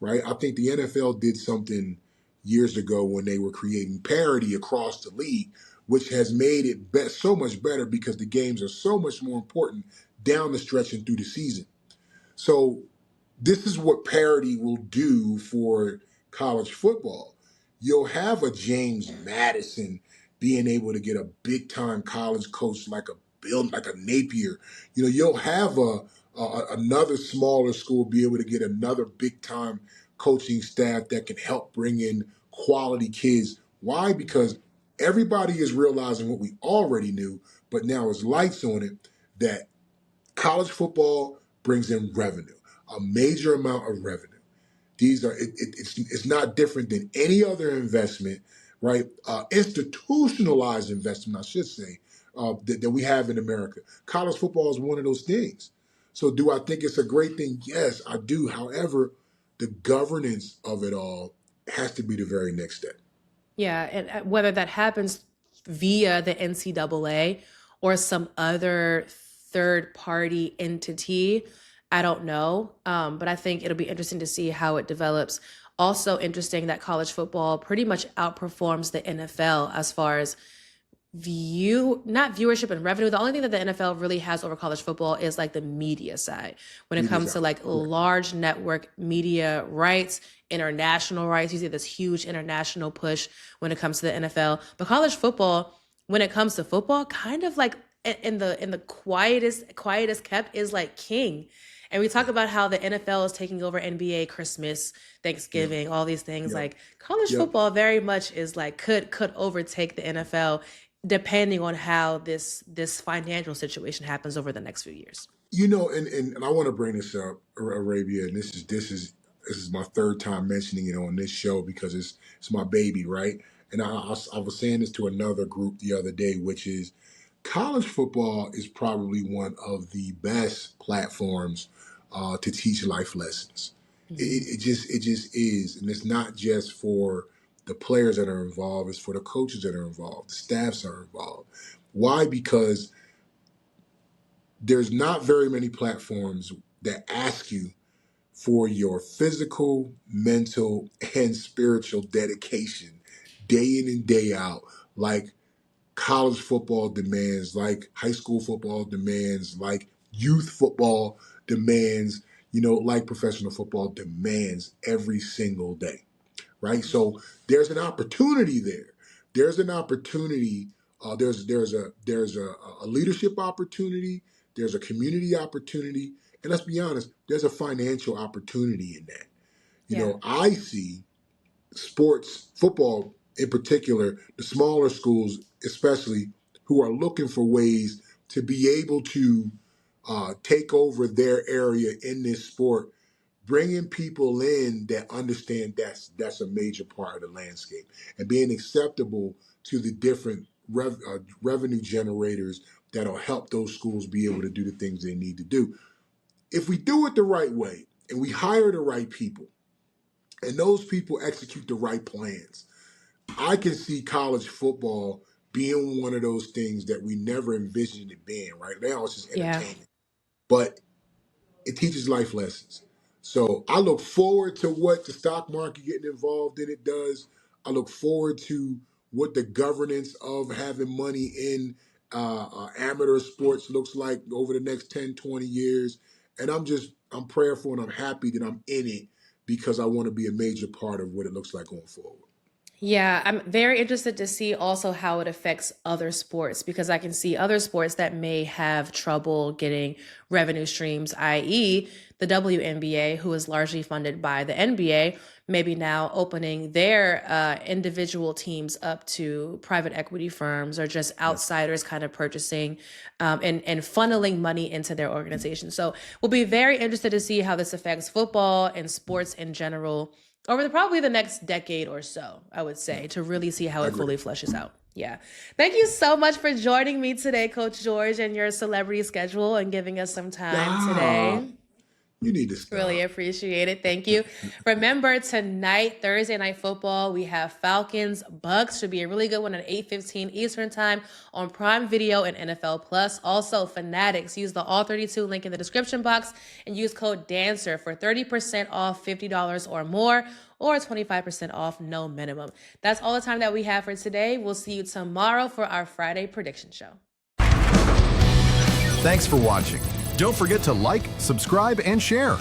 right? I think the NFL did something years ago when they were creating parity across the league, which has made it so much better because the games are so much more important down the stretch and through the season. So this is what parity will do for college football. You'll have a James Madison being able to get a big time college coach like a Bill, like a Napier. You'll have another smaller school be able to get another big time coaching staff that can help bring in quality kids. Why? Because everybody is realizing what we already knew, but now it's lights on it, that college football brings in revenue, a major amount of revenue. It's not different than any other investment, right? Institutionalized investment, I should say, that we have in America. College football is one of those things. So, do I think it's a great thing? Yes, I do. However, the governance of it all has to be the very next step. Yeah, and whether that happens via the NCAA or some other third party entity, I don't know. But I think it'll be interesting to see how it develops. Also, interesting that college football pretty much outperforms the NFL as far as not viewership and revenue. The only thing that the NFL really has over college football is like the media side. When it Media comes to side, like correct. large network media rights, international rights, you see this huge international push when it comes to the NFL. But college football, when it comes to football, kind of like in the quietest kept is like king. And we talk Yeah, about how the NFL is taking over NBA, Christmas, yep, Thanksgiving, all these things. yep, Like college yep. football very much is like could overtake the NFL depending on how this financial situation happens over the next few years. And I want to bring this up, Arabia, and this is my third time mentioning it on this show because it's my baby, right? And I was saying this to another group the other day, which is college football is probably one of the best platforms to teach life lessons. It, Mm-hmm. it, it just it just is, and it's not just for the players that are involved; it's for the coaches that are involved, the staffs are involved. Why? Because there's not very many platforms that ask you for your physical, mental, and spiritual dedication day in and day out, like college football demands, like high school football demands, like youth football demands, like professional football demands every single day, right? So there's an opportunity there. There's an opportunity. There's a leadership opportunity. There's a community opportunity, and let's be honest, there's a financial opportunity in that. Yeah. I see sports, football in particular, the smaller schools especially, who are looking for ways to be able to take over their area in this sport, bringing people in that understand that's a major part of the landscape, and being acceptable to the different revenue generators that'll help those schools be able to do the things they need to do. If we do it the right way and we hire the right people and those people execute the right plans, I can see college football being one of those things that we never envisioned it being. Right now, it's just Yeah. entertainment, but it teaches life lessons. So I look forward to what the stock market getting involved in it does. I look forward to what the governance of having money in amateur sports looks like over the next 10, 20 years. And I'm prayerful and I'm happy that I'm in it because I want to be a major part of what it looks like going forward. Yeah, I'm very interested to see also how it affects other sports because I can see other sports that may have trouble getting revenue streams, i.e., the WNBA, who is largely funded by the NBA, maybe now opening their individual teams up to private equity firms or just Yeah, outsiders kind of purchasing and funneling money into their organization. So we'll be very interested to see how this affects football and sports in general over probably the next decade or so, I would yeah, say, to really see how I it agree. fully fleshes out. Yeah. Thank you so much for joining me today, Coach George, and your celebrity schedule and giving us some time Stop. today. You need to Really stop. appreciate it. Thank you. Remember tonight, Thursday night football, we have Falcons Bucks. Should be a really good one at 8:15 Eastern time on Prime Video and NFL Plus. Also, Fanatics. Use the ALL32 link in the description box and use code DANCER for 30% off $50 or more or 25% off no minimum. That's all the time that we have for today. We'll see you tomorrow for our Friday prediction show. Thanks for watching. Don't forget to like, subscribe, and share.